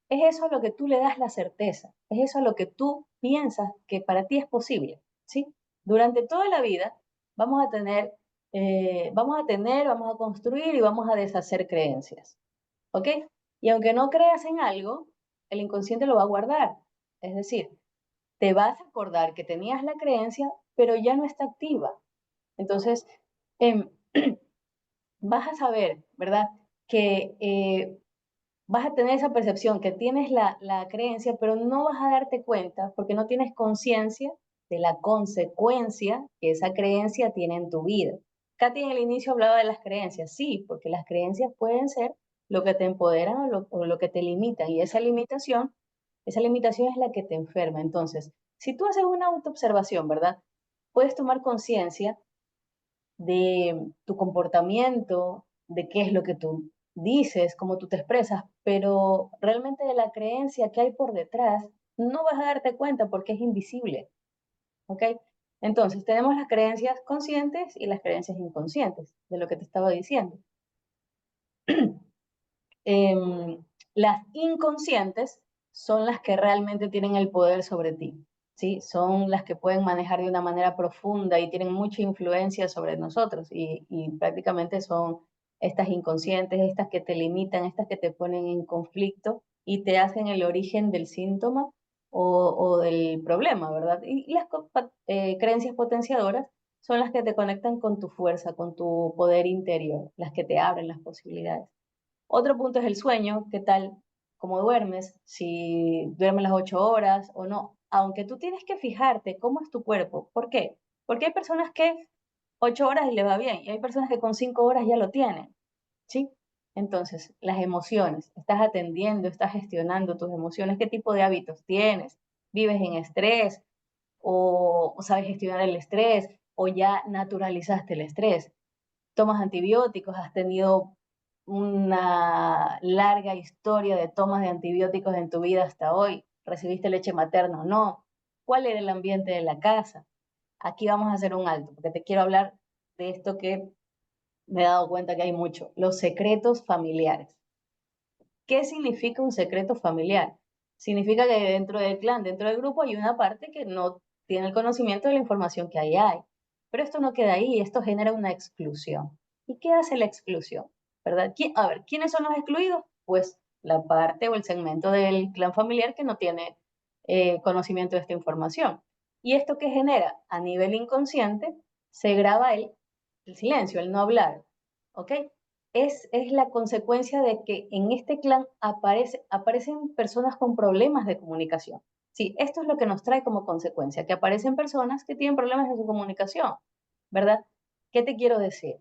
Es eso a lo que tú le das la certeza, es eso a lo que tú piensas que para ti es posible, ¿sí? Durante toda la vida vamos a vamos a construir y vamos a deshacer creencias, ¿ok? Y aunque no creas en algo, el inconsciente lo va a guardar. Es decir, te vas a acordar que tenías la creencia, pero ya no está activa. Entonces, em, vas a saber, ¿verdad? Que vas a tener esa percepción, que tienes la creencia, pero no vas a darte cuenta porque no tienes conciencia de la consecuencia que esa creencia tiene en tu vida. Katy en el inicio hablaba de las creencias, sí, porque las creencias pueden ser lo que te empoderan o lo que te limitan, y esa limitación es la que te enferma. Entonces, si tú haces una autoobservación, ¿verdad? Puedes tomar conciencia de tu comportamiento, de qué es lo que tú dices, cómo tú te expresas, pero realmente de la creencia que hay por detrás no vas a darte cuenta porque es invisible, ¿ok? Entonces, tenemos las creencias conscientes y las creencias inconscientes, de lo que te estaba diciendo. Em, las inconscientes son las que realmente tienen el poder sobre ti, ¿sí? Son las que pueden manejar de una manera profunda y tienen mucha influencia sobre nosotros y prácticamente son estas inconscientes, estas que te limitan, estas que te ponen en conflicto y te hacen el origen del síntoma o del problema, ¿verdad? Y las creencias potenciadoras son las que te conectan con tu fuerza, con tu poder interior, las que te abren las posibilidades. Otro punto es el sueño, qué tal, cómo duermes, si duermes las 8 horas o no. Aunque tú tienes que fijarte cómo es tu cuerpo. ¿Por qué? Porque hay personas que 8 horas y les va bien y hay personas que con 5 horas ya lo tienen, ¿sí? Entonces, las emociones, estás atendiendo, estás gestionando tus emociones, ¿qué tipo de hábitos tienes? ¿Vives en estrés o sabes gestionar el estrés o ya naturalizaste el estrés? ¿Tomas antibióticos? ¿Has tenido una larga historia de tomas de antibióticos en tu vida hasta hoy? ¿Recibiste leche materna o no? ¿Cuál era el ambiente de la casa? Aquí vamos a hacer un alto, porque te quiero hablar de esto que me he dado cuenta que hay mucho, los secretos familiares. ¿Qué significa un secreto familiar? Significa que dentro del clan, dentro del grupo, hay una parte que no tiene el conocimiento de la información que ahí hay. Pero esto no queda ahí, esto genera una exclusión. ¿Y qué hace la exclusión? ¿Verdad? A ver, ¿quiénes son los excluidos? Pues la parte o el segmento del clan familiar que no tiene conocimiento de esta información. ¿Y esto qué genera? A nivel inconsciente se graba el silencio, el no hablar. ¿Ok? Es la consecuencia de que en este clan aparecen personas con problemas de comunicación. Sí, esto es lo que nos trae como consecuencia, que aparecen personas que tienen problemas en su comunicación, ¿verdad? ¿Qué te quiero decir?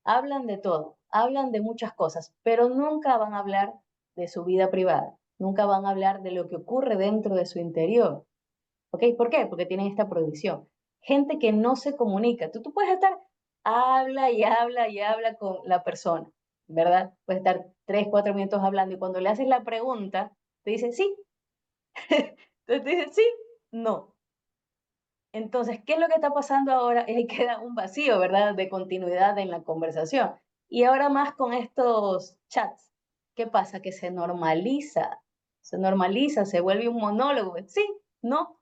Hablan de todo, hablan de muchas cosas, pero nunca van a hablar de su vida privada, nunca van a hablar de lo que ocurre dentro de su interior. ¿Ok? ¿Por qué? Porque tienen esta prohibición. Gente que no se comunica. Tú puedes estar, habla y habla y habla con la persona, ¿verdad? Puedes estar 3, 4 minutos hablando y cuando le haces la pregunta, te dice sí. Entonces te dice sí, no. Entonces, ¿qué es lo que está pasando ahora? Es que queda un vacío, ¿verdad? De continuidad en la conversación. Y ahora más con estos chats, ¿qué pasa? Que se normaliza, se vuelve un monólogo. Sí, no,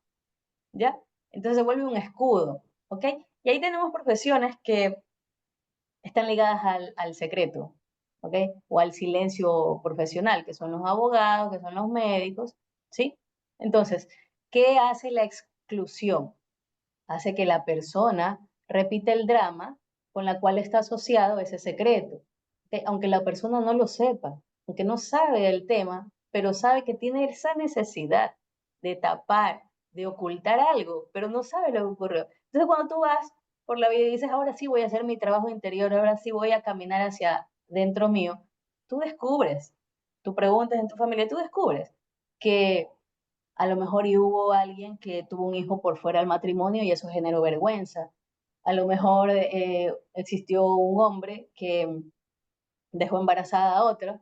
¿ya? Entonces se vuelve un escudo, ¿ok? Y ahí tenemos profesiones que están ligadas al secreto, ¿ok? O al silencio profesional, que son los abogados, que son los médicos, ¿sí? Entonces, ¿qué hace la exclusión? Hace que la persona repita el drama con la cual está asociado ese secreto, ¿ok? Aunque la persona no lo sepa, aunque no sabe el tema, pero sabe que tiene esa necesidad de tapar, de ocultar algo, pero no sabe lo que ocurrió. Entonces, cuando tú vas por la vida y dices, ahora sí voy a hacer mi trabajo interior, ahora sí voy a caminar hacia dentro mío, tú descubres, tú preguntas en tu familia, tú descubres que a lo mejor y hubo alguien que tuvo un hijo por fuera del matrimonio y eso generó vergüenza. A lo mejor existió un hombre que dejó embarazada a otra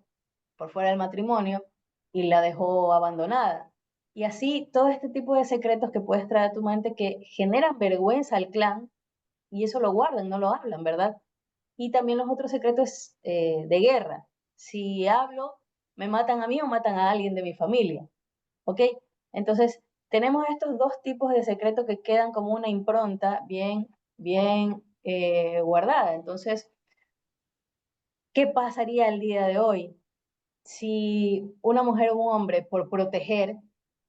por fuera del matrimonio y la dejó abandonada. Y así todo este tipo de secretos que puedes traer a tu mente que generan vergüenza al clan y eso lo guardan, no lo hablan, ¿verdad? Y también los otros secretos de guerra. Si hablo, me matan a mí o matan a alguien de mi familia. ¿Ok? Entonces, tenemos estos dos tipos de secretos que quedan como una impronta bien guardada. Entonces, ¿qué pasaría el día de hoy si una mujer o un hombre, por proteger,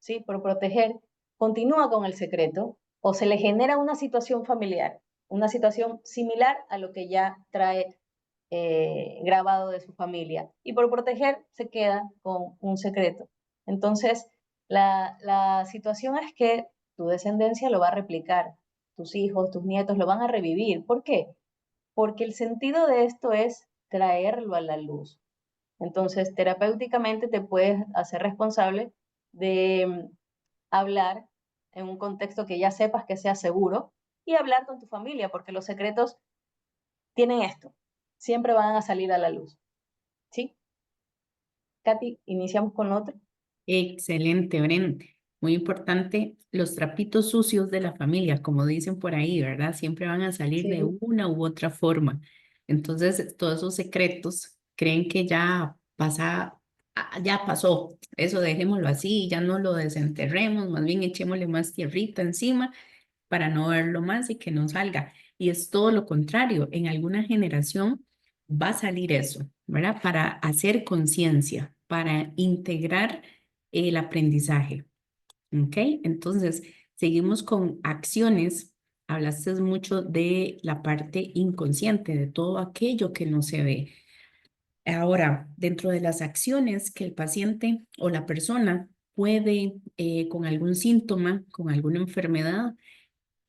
¿sí? Por proteger, continúa con el secreto o se le genera una situación familiar, una situación similar a lo que ya trae grabado de su familia. Y por proteger se queda con un secreto. Entonces, la situación es que tu descendencia lo va a replicar, tus hijos, tus nietos lo van a revivir. ¿Por qué? Porque el sentido de esto es traerlo a la luz. Entonces, terapéuticamente te puedes hacer responsable de hablar en un contexto que ya sepas que sea seguro y hablar con tu familia, porque los secretos tienen esto, siempre van a salir a la luz. ¿Sí? Katy, iniciamos con otro.
Excelente, Bren. Muy importante, los trapitos sucios de la familia, como dicen por ahí, ¿verdad? Siempre van a salir de
Sí,
una u otra forma. Entonces, todos esos secretos creen que ya pasa, ya pasó. Eso dejémoslo así, ya no lo desenterremos, más bien echémosle más tierrita encima para no verlo más y que no salga. Y es todo lo contrario, en alguna generación va a salir eso, ¿verdad? Para hacer conciencia, para integrar el aprendizaje, ¿ok? Entonces, seguimos con acciones. Hablaste mucho de la parte inconsciente, de todo aquello que no se ve. Ahora, dentro de las acciones que el paciente o la persona puede, con algún síntoma, con alguna enfermedad,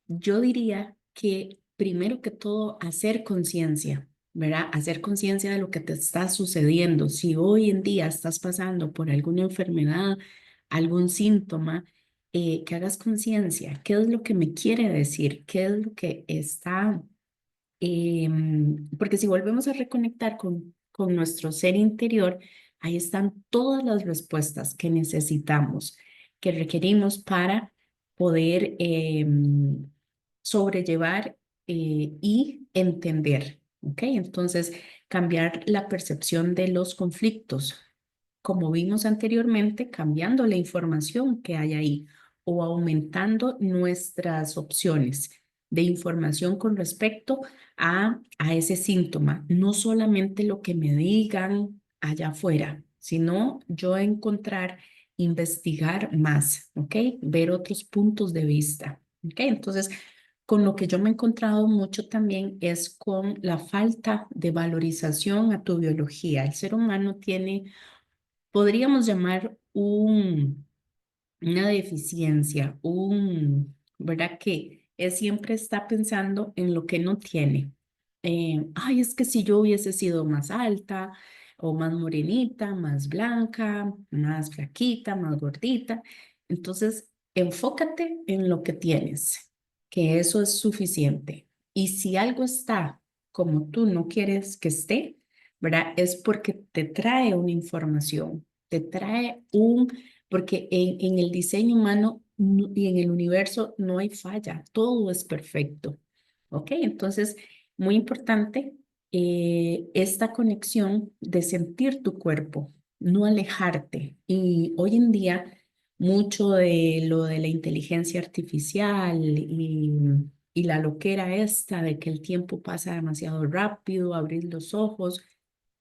yo diría que primero que todo hacer conciencia, ¿verdad? Hacer conciencia de lo que te está sucediendo. Si hoy en día estás pasando por alguna enfermedad, algún síntoma, que hagas conciencia. ¿Qué es lo que me quiere decir? ¿Qué es lo que está? Porque si volvemos a reconectar con nuestro ser interior, ahí están todas las respuestas que necesitamos. que requerimos para poder sobrellevar y entender. ¿Ok? Entonces, cambiar la percepción de los conflictos, como vimos anteriormente, cambiando la información que hay ahí o aumentando nuestras opciones de información con respecto a ese síntoma. No solamente lo que me digan allá afuera, sino yo encontrar, investigar más, ¿ok? Ver otros puntos de vista, ¿ok? Entonces, con lo que yo me he encontrado mucho también es con la falta de valorización a tu biología. El ser humano tiene, podríamos llamar una deficiencia, ¿verdad? Que es siempre está pensando en lo que no tiene. Ay, es que si yo hubiese sido más alta o más morenita, más blanca, más flaquita, más gordita, entonces enfócate en lo que tienes, que eso es suficiente. Y si algo está como tú no quieres que esté, ¿verdad? Es porque te trae una información, te trae porque en el diseño humano y en el universo no hay falla, todo es perfecto. ¿Ok? Entonces, muy importante esta conexión de sentir tu cuerpo, no alejarte. Y hoy en día, mucho de lo de la inteligencia artificial y la loquera esta de que el tiempo pasa demasiado rápido, abrir los ojos,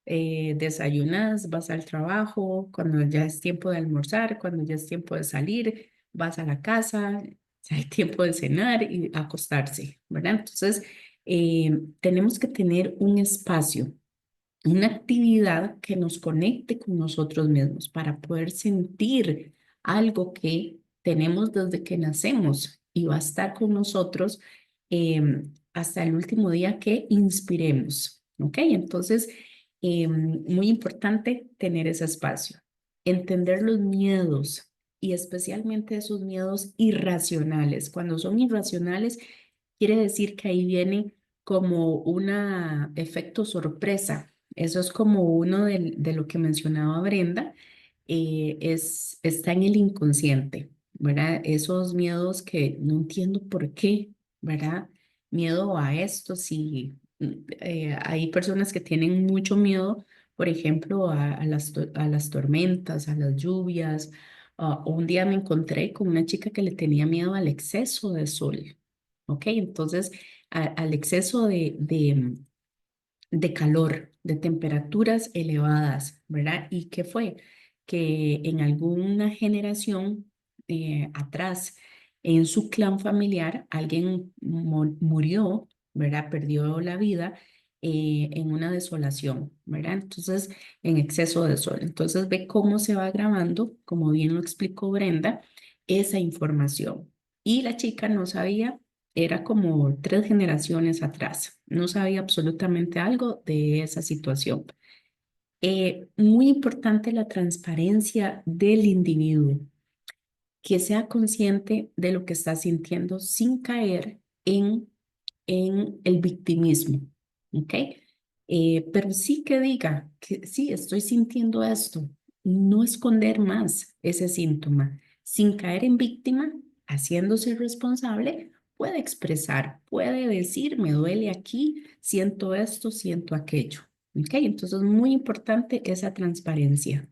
desayunas, vas al trabajo, cuando ya es tiempo de almorzar, cuando ya es tiempo de salir, vas a la casa, ya hay tiempo de cenar y acostarse, ¿verdad? Entonces, tenemos que tener un espacio, una actividad que nos conecte con nosotros mismos para poder sentir algo que tenemos desde que nacemos y va a estar con nosotros hasta el último día que inspiremos. ¿Ok? Entonces, muy importante tener ese espacio, entender los miedos y especialmente esos miedos irracionales. Cuando son irracionales, quiere decir que ahí viene como un efecto sorpresa. Eso es como uno de lo que mencionaba Brenda, está en el inconsciente, ¿verdad? Esos miedos que no entiendo por qué, ¿verdad? Miedo a esto, si hay personas que tienen mucho miedo, por ejemplo, a las tormentas, a las lluvias. Un día me encontré con una chica que le tenía miedo al exceso de sol, ¿ok? Entonces, al exceso de calor, de temperaturas elevadas, ¿verdad? ¿Y qué fue? Que en alguna generación atrás, en su clan familiar, alguien murió, ¿verdad? Perdió la vida en una desolación, ¿verdad? Entonces, en exceso de sol. Entonces, ve cómo se va grabando, como bien lo explicó Brenda, esa información. Y la chica no sabía, era como 3 generaciones atrás. No sabía absolutamente algo de esa situación. Muy importante la transparencia del individuo, que sea consciente de lo que está sintiendo sin caer en el victimismo. ¿Ok? Pero sí que diga que sí, estoy sintiendo esto. No esconder más ese síntoma. Sin caer en víctima, haciéndose responsable, puede expresar, puede decir, me duele aquí, siento esto, siento aquello. ¿Ok? Entonces, muy importante esa transparencia.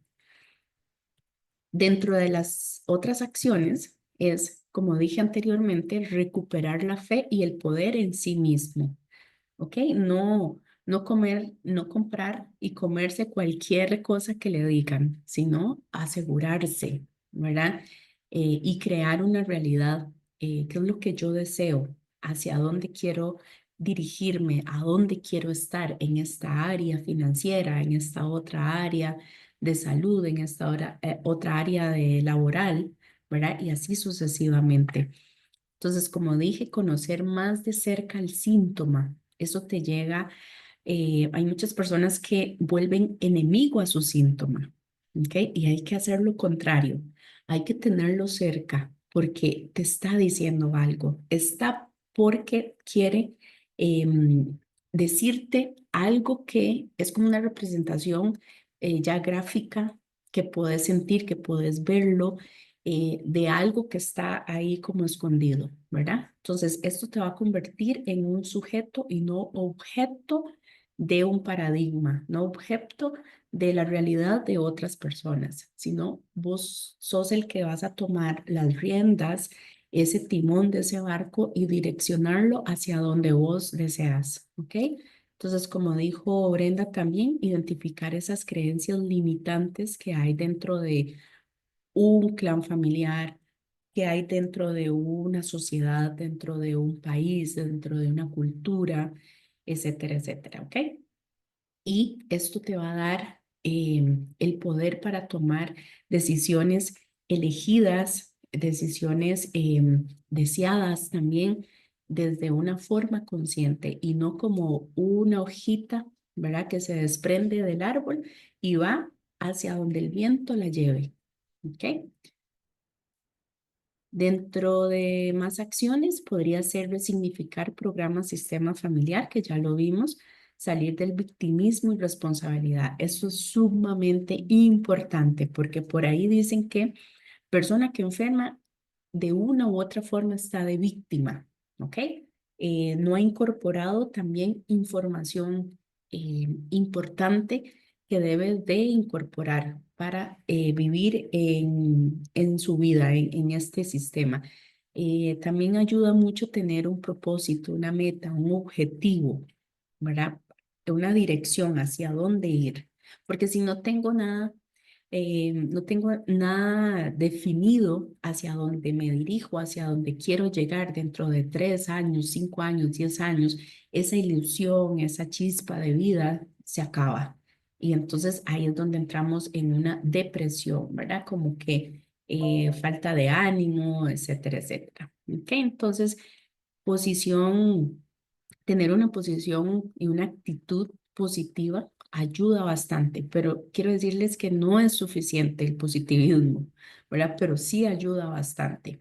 Dentro de las otras acciones es, como dije anteriormente, recuperar la fe y el poder en sí mismo. ¿Ok? No comer, no comprar y comerse cualquier cosa que le digan, sino asegurarse, ¿verdad? Y crear una realidad, qué es lo que yo deseo, hacia dónde quiero dirigirme, a dónde quiero estar en esta área financiera, en esta otra área de salud, en esta otra área de laboral, ¿verdad? Y así sucesivamente. Entonces, como dije, conocer más de cerca el síntoma, eso te llega, hay muchas personas que vuelven enemigo a su síntoma, ¿ok? Y hay que hacer lo contrario, hay que tenerlo cerca porque te está diciendo algo, está porque quiere decirte algo que es como una representación ya gráfica que puedes sentir, que puedes verlo de algo que está ahí como escondido, ¿verdad? Entonces, esto te va a convertir en un sujeto y no objeto de un paradigma, no objeto de la realidad de otras personas, sino vos sos el que vas a tomar las riendas, ese timón de ese barco y direccionarlo hacia donde vos deseas, ¿ok? Entonces, como dijo Brenda también, identificar esas creencias limitantes que hay dentro de un clan familiar, que hay dentro de una sociedad, dentro de un país, dentro de una cultura, etcétera, etcétera, ¿ok? Y esto te va a dar el poder para tomar decisiones elegidas, decisiones deseadas también desde una forma consciente y no como una hojita, ¿verdad? Que se desprende del árbol y va hacia donde el viento la lleve, ¿ok? Dentro de más acciones, podría ser resignificar programa sistema familiar, que ya lo vimos, salir del victimismo y responsabilidad. Eso es sumamente importante porque por ahí dicen que persona que enferma de una u otra forma está de víctima, ¿ok? No ha incorporado también información importante que debe de incorporar para vivir en su vida, en este sistema. También ayuda mucho tener un propósito, una meta, un objetivo, ¿verdad? Una dirección hacia dónde ir. Porque si no tengo nada, no tengo nada definido hacia dónde me dirijo, hacia dónde quiero llegar dentro de 3 años, 5 años, 10 años. Esa ilusión, esa chispa de vida se acaba. Y entonces ahí es donde entramos en una depresión, ¿verdad? Como que falta de ánimo, etcétera, etcétera. ¿Ok? Entonces, posición tener una posición y una actitud positiva ayuda bastante, pero quiero decirles que no es suficiente el positivismo, ¿verdad? Pero sí ayuda bastante.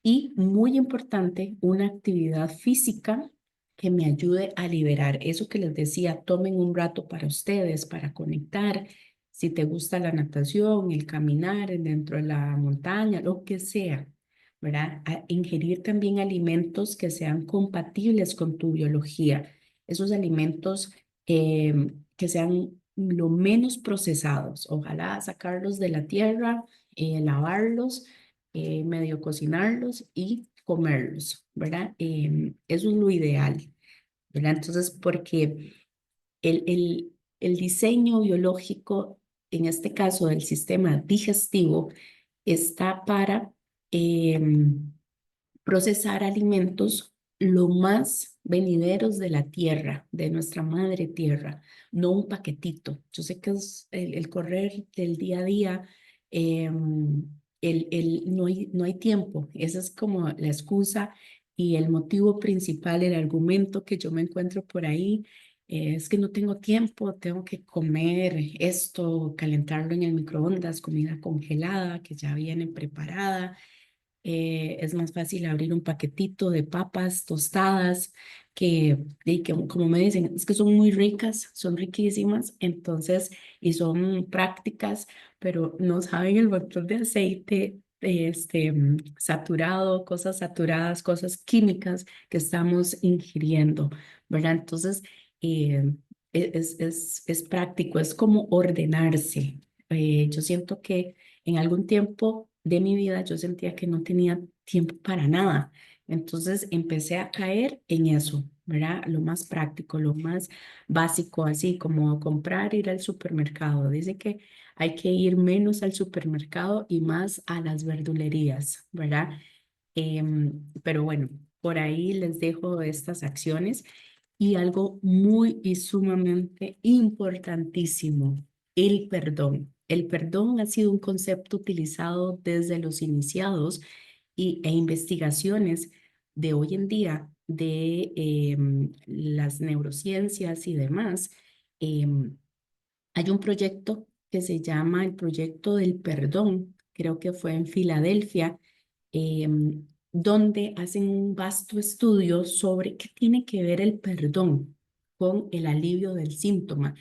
Y muy importante, una actividad física que me ayude a liberar. Eso que les decía, tomen un rato para ustedes, para conectar. Si te gusta la natación, el caminar dentro de la montaña, lo que sea, ¿verdad? A ingerir también alimentos que sean compatibles con tu biología. Esos alimentos que sean lo menos procesados. Ojalá sacarlos de la tierra, lavarlos, medio cocinarlos y comerlos, ¿verdad? Eso es lo ideal, ¿verdad? Entonces, porque el diseño biológico, en este caso del sistema digestivo, está para procesar alimentos lo más venideros de la tierra, de nuestra madre tierra, no un paquetito. Yo sé que es el correr del día a día, no hay tiempo. Esa es como la excusa y el motivo principal, el argumento que yo me encuentro por ahí. Es que no tengo tiempo, tengo que comer esto, calentarlo en el microondas, comida congelada que ya viene preparada. Es más fácil abrir un paquetito de papas tostadas que, como me dicen, es que son muy ricas, son riquísimas, entonces, y son prácticas, pero no saben el montón de aceite saturado, cosas saturadas, cosas químicas que estamos ingiriendo, ¿verdad? Entonces, es práctico, es como ordenarse. Yo siento que en algún tiempo de mi vida yo sentía que no tenía tiempo para nada. Entonces empecé a caer en eso, ¿verdad? Lo más práctico, lo más básico, así como comprar, ir al supermercado. Dice que hay que ir menos al supermercado y más a las verdulerías, ¿verdad? Pero bueno, por ahí les dejo estas acciones y algo muy y sumamente importantísimo, el perdón. El perdón ha sido un concepto utilizado desde los iniciados e investigaciones de hoy en día de las neurociencias y demás. em, Hay un proyecto que se llama el Proyecto del Perdón, creo que fue en Filadelfia, donde hacen un vasto estudio sobre qué tiene que ver el perdón con el alivio del síntoma,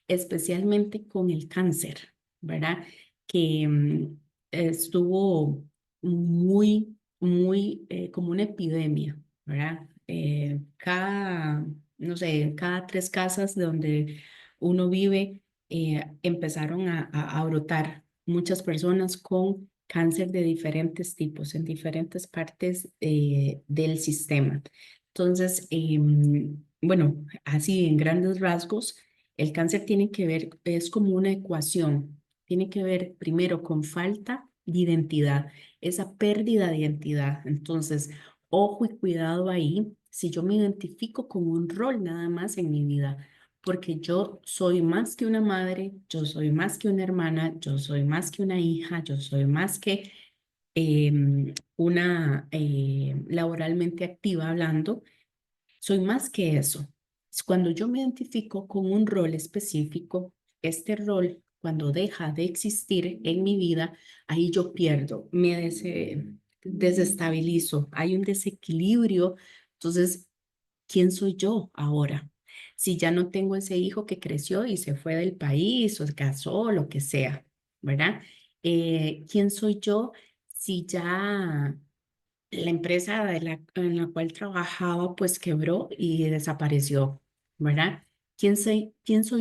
especialmente con el cáncer, ¿verdad? Que estuvo muy como una epidemia, ¿verdad? No sé, cada tres casas de donde uno vive, empezaron a brotar muchas personas con cáncer de diferentes tipos en diferentes partes del sistema. Entonces, bueno, así en grandes rasgos, el cáncer tiene que ver, es como una ecuación, tiene que ver primero con falta de identidad, esa pérdida de identidad. Entonces, ojo y cuidado ahí si yo me identifico con un rol nada más en mi vida, porque yo soy más que una madre, yo soy más que una hermana, yo soy más que una hija, yo soy más que una laboralmente activa hablando, soy más que eso. Cuando yo me identifico con un rol específico, este rol, cuando deja de existir en mi vida, ahí yo pierdo, desestabilizo, hay un desequilibrio. Entonces, ¿quién soy yo ahora? Si ya no tengo ese hijo que creció y se fue del país o se casó, lo que sea, ¿verdad? ¿Quién soy yo si ya la empresa en la cual trabajaba pues quebró y desapareció, ¿verdad? Quién soy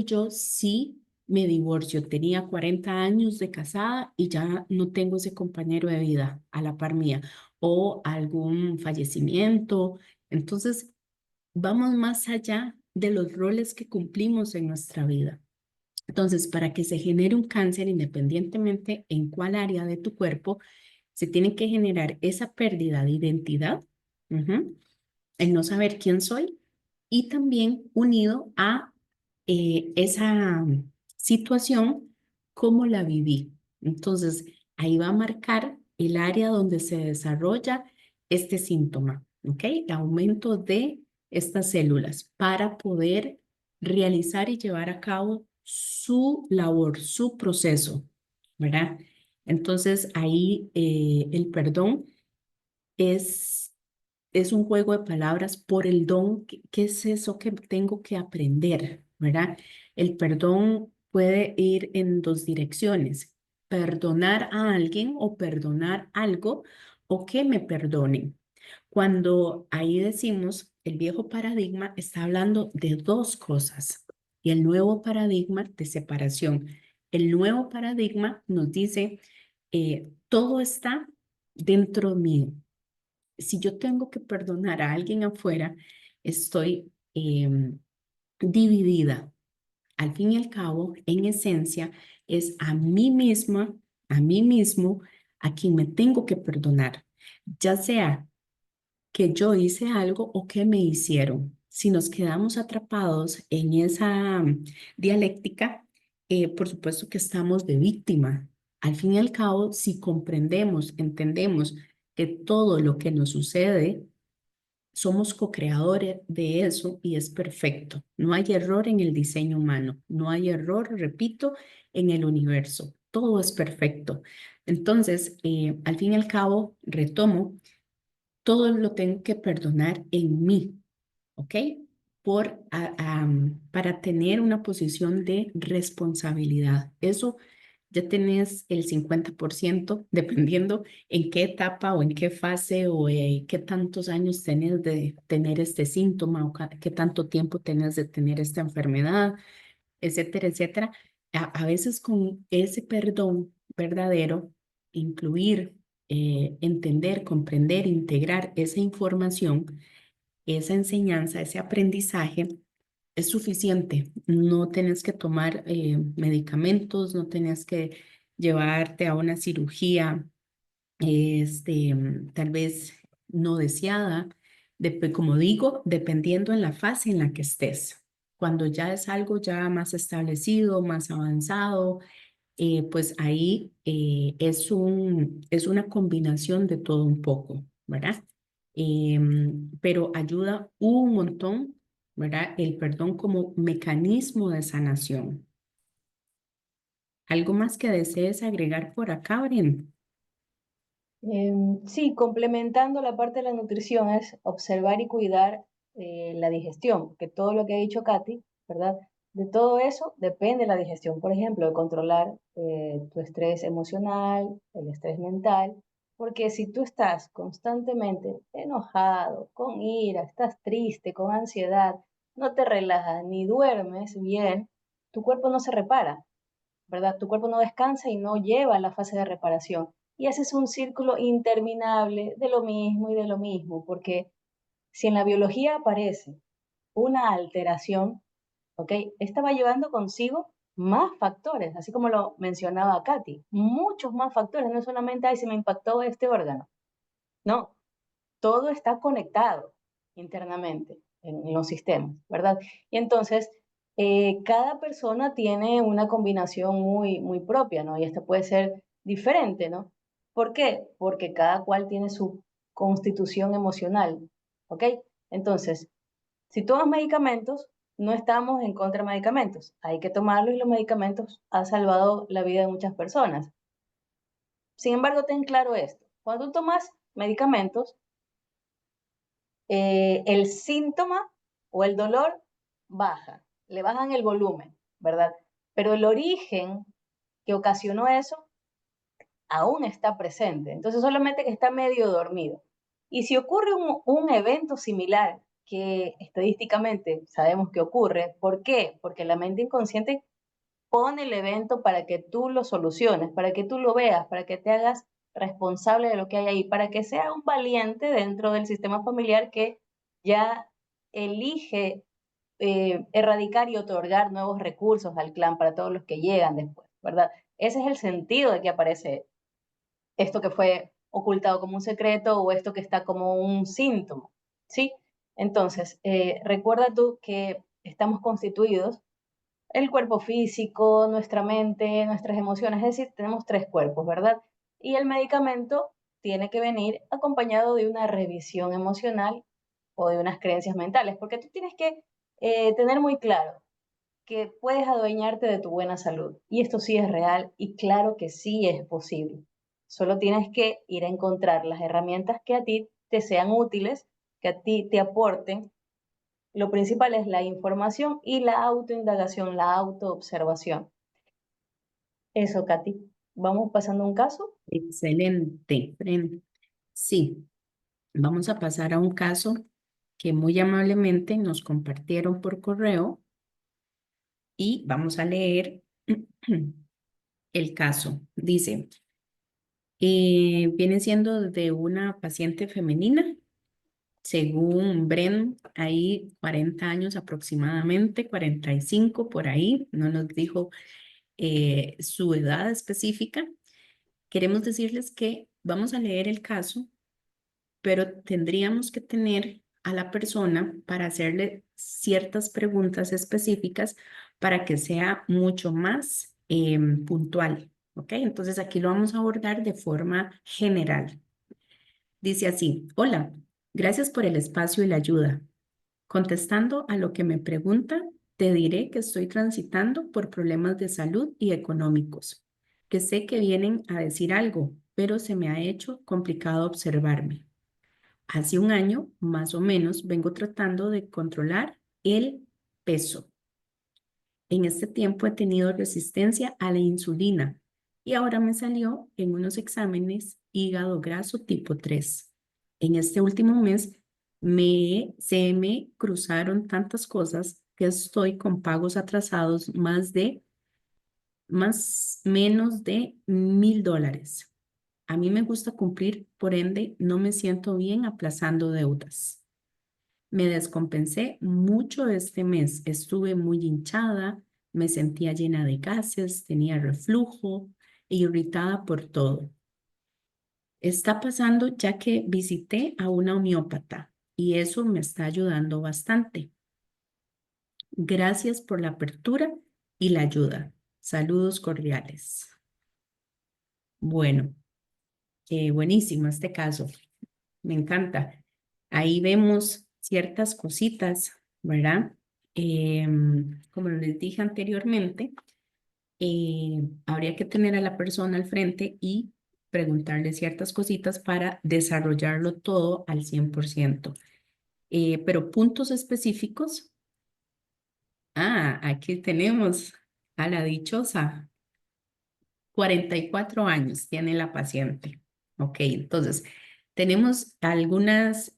yo si me divorcio? Tenía 40 años de casada y ya no tengo ese compañero de vida a la par mía o algún fallecimiento. Entonces, vamos más allá de los roles que cumplimos en nuestra vida. Entonces, para que se genere un cáncer, independientemente en cuál área de tu cuerpo, se tiene que generar esa pérdida de identidad, ujú, el no saber quién soy y también unido a esa situación, cómo la viví. Entonces, ahí va a marcar el área donde se desarrolla este síntoma, ¿ok? El aumento de estas células para poder realizar y llevar a cabo su labor, su proceso, ¿verdad? Entonces, ahí el perdón es, es un juego de palabras por el don. ¿Qué es eso que tengo que aprender? ¿Verdad? El perdón puede ir en dos direcciones: perdonar a alguien o perdonar algo o que me perdonen. Cuando ahí decimos el viejo paradigma está hablando de dos cosas y el nuevo paradigma de separación. El nuevo paradigma nos dice, todo está dentro mío. Si yo tengo que perdonar a alguien afuera, estoy dividida. Al fin y al cabo, en esencia, es a mí misma, a mí mismo, a quien me tengo que perdonar, ya sea que yo hice algo o que me hicieron. Si nos quedamos atrapados en esa dialéctica, por supuesto que estamos de víctima. Al fin y al cabo, si comprendemos, entendemos que todo lo que nos sucede, somos co-creadores de eso y es perfecto. No hay error en el diseño humano, no hay error, repito, en el universo. Todo es perfecto. Entonces, al fin y al cabo, retomo, todo lo tengo que perdonar en mí, ¿ok? Para tener una posición de responsabilidad. Eso ya tenés el 50%, dependiendo en qué etapa o en qué fase o qué tantos años tenés de tener este síntoma o qué tanto tiempo tenés de tener esta enfermedad, etcétera, etcétera. A veces con ese perdón verdadero, incluir, entender, comprender, integrar esa información, esa enseñanza, ese aprendizaje, es suficiente. No tenés que tomar medicamentos, no tenés que llevarte a una cirugía, tal vez no deseada, como digo, dependiendo en la fase en la que estés. Cuando ya es algo ya más establecido, más avanzado, pues ahí es una combinación de todo un poco, ¿verdad? Pero ayuda un montón, ¿verdad? El perdón como mecanismo de sanación. ¿Algo más que desees agregar por acá, Bren?
Sí, complementando la parte de la nutrición es observar y cuidar la digestión, que todo lo que ha dicho Katy, ¿verdad? De todo eso depende la digestión, por ejemplo, de controlar tu estrés emocional, el estrés mental, porque si tú estás constantemente enojado, con ira, estás triste, con ansiedad, no te relajas ni duermes bien, tu cuerpo no se repara, ¿verdad? Tu cuerpo no descansa y no lleva a la fase de reparación. Y ese es un círculo interminable de lo mismo y de lo mismo, porque si en la biología aparece una alteración, ¿ok? Esta va llevando consigo más factores, así como lo mencionaba Katy, muchos más factores, no solamente, ay, se me impactó este órgano, no, todo está conectado internamente en los sistemas, ¿verdad? Y entonces, cada persona tiene una combinación muy propia, ¿no? Y esta puede ser diferente, ¿no? ¿Por qué? Porque cada cual tiene su constitución emocional, ¿ok? Entonces, si tomas medicamentos, no estamos en contra de medicamentos. Hay que tomarlos y los medicamentos han salvado la vida de muchas personas. Sin embargo, ten claro esto. Cuando tomas medicamentos, el síntoma o el dolor baja, le bajan el volumen, ¿verdad? Pero el origen que ocasionó eso aún está presente. Entonces solamente que está medio dormido. Y si ocurre un evento similar, que estadísticamente sabemos que ocurre, ¿por qué? Porque la mente inconsciente pone el evento para que tú lo soluciones, para que tú lo veas, para que te hagas responsable de lo que hay ahí, para que sea un valiente dentro del sistema familiar que ya elige erradicar y otorgar nuevos recursos al clan para todos los que llegan después, ¿verdad? Ese es el sentido de que aparece esto que fue ocultado como un secreto o esto que está como un síntoma, ¿sí? Entonces, recuerda tú que estamos constituidos el cuerpo físico, nuestra mente, nuestras emociones, es decir, tenemos tres cuerpos, ¿verdad? Y el medicamento tiene que venir acompañado de una revisión emocional o de unas creencias mentales, porque tú tienes que tener muy claro que puedes adueñarte de tu buena salud. Y esto sí es real y claro que sí es posible. Solo tienes que ir a encontrar las herramientas que a ti te sean útiles, que a ti te aporten. Lo principal es la información y la autoindagación, la autoobservación. Eso, Katy. Vamos pasando un caso.
Excelente, Fren. Sí, vamos a pasar a un caso que muy amablemente nos compartieron por correo y vamos a leer el caso. Dice, viene siendo de una paciente femenina, según Bren, ahí 40 años aproximadamente, 45 por ahí, no nos dijo su edad específica. Queremos decirles que vamos a leer el caso, pero tendríamos que tener a la persona para hacerle ciertas preguntas específicas para que sea mucho más puntual. ¿Ok? Entonces aquí lo vamos a abordar de forma general. Dice así, hola, gracias por el espacio y la ayuda. Contestando a lo que me pregunta, te diré que estoy transitando por problemas de salud y económicos, que sé que vienen a decir algo, pero se me ha hecho complicado observarme. Hace un año, más o menos, vengo tratando de controlar el peso. En este tiempo he tenido resistencia a la insulina y ahora me salió en unos exámenes hígado graso tipo 3. En este último mes se me cruzaron tantas cosas que estoy con pagos atrasados más menos de $1,000. A mí me gusta cumplir, por ende, no me siento bien aplazando deudas. Me descompensé mucho este mes. Estuve muy hinchada, me sentía llena de gases, tenía reflujo e irritada por todo. Está pasando ya que visité a una homeópata y eso me está ayudando bastante. Gracias por la apertura y la ayuda. Saludos cordiales. Bueno, buenísimo este caso. Me encanta. Ahí vemos ciertas cositas, ¿verdad? Como les dije anteriormente, habría que tener a la persona al frente y preguntarle ciertas cositas para desarrollarlo todo al 100%. Pero puntos específicos, Ah, aquí tenemos a la dichosa. 44 años tiene la paciente. Ok, entonces tenemos algunas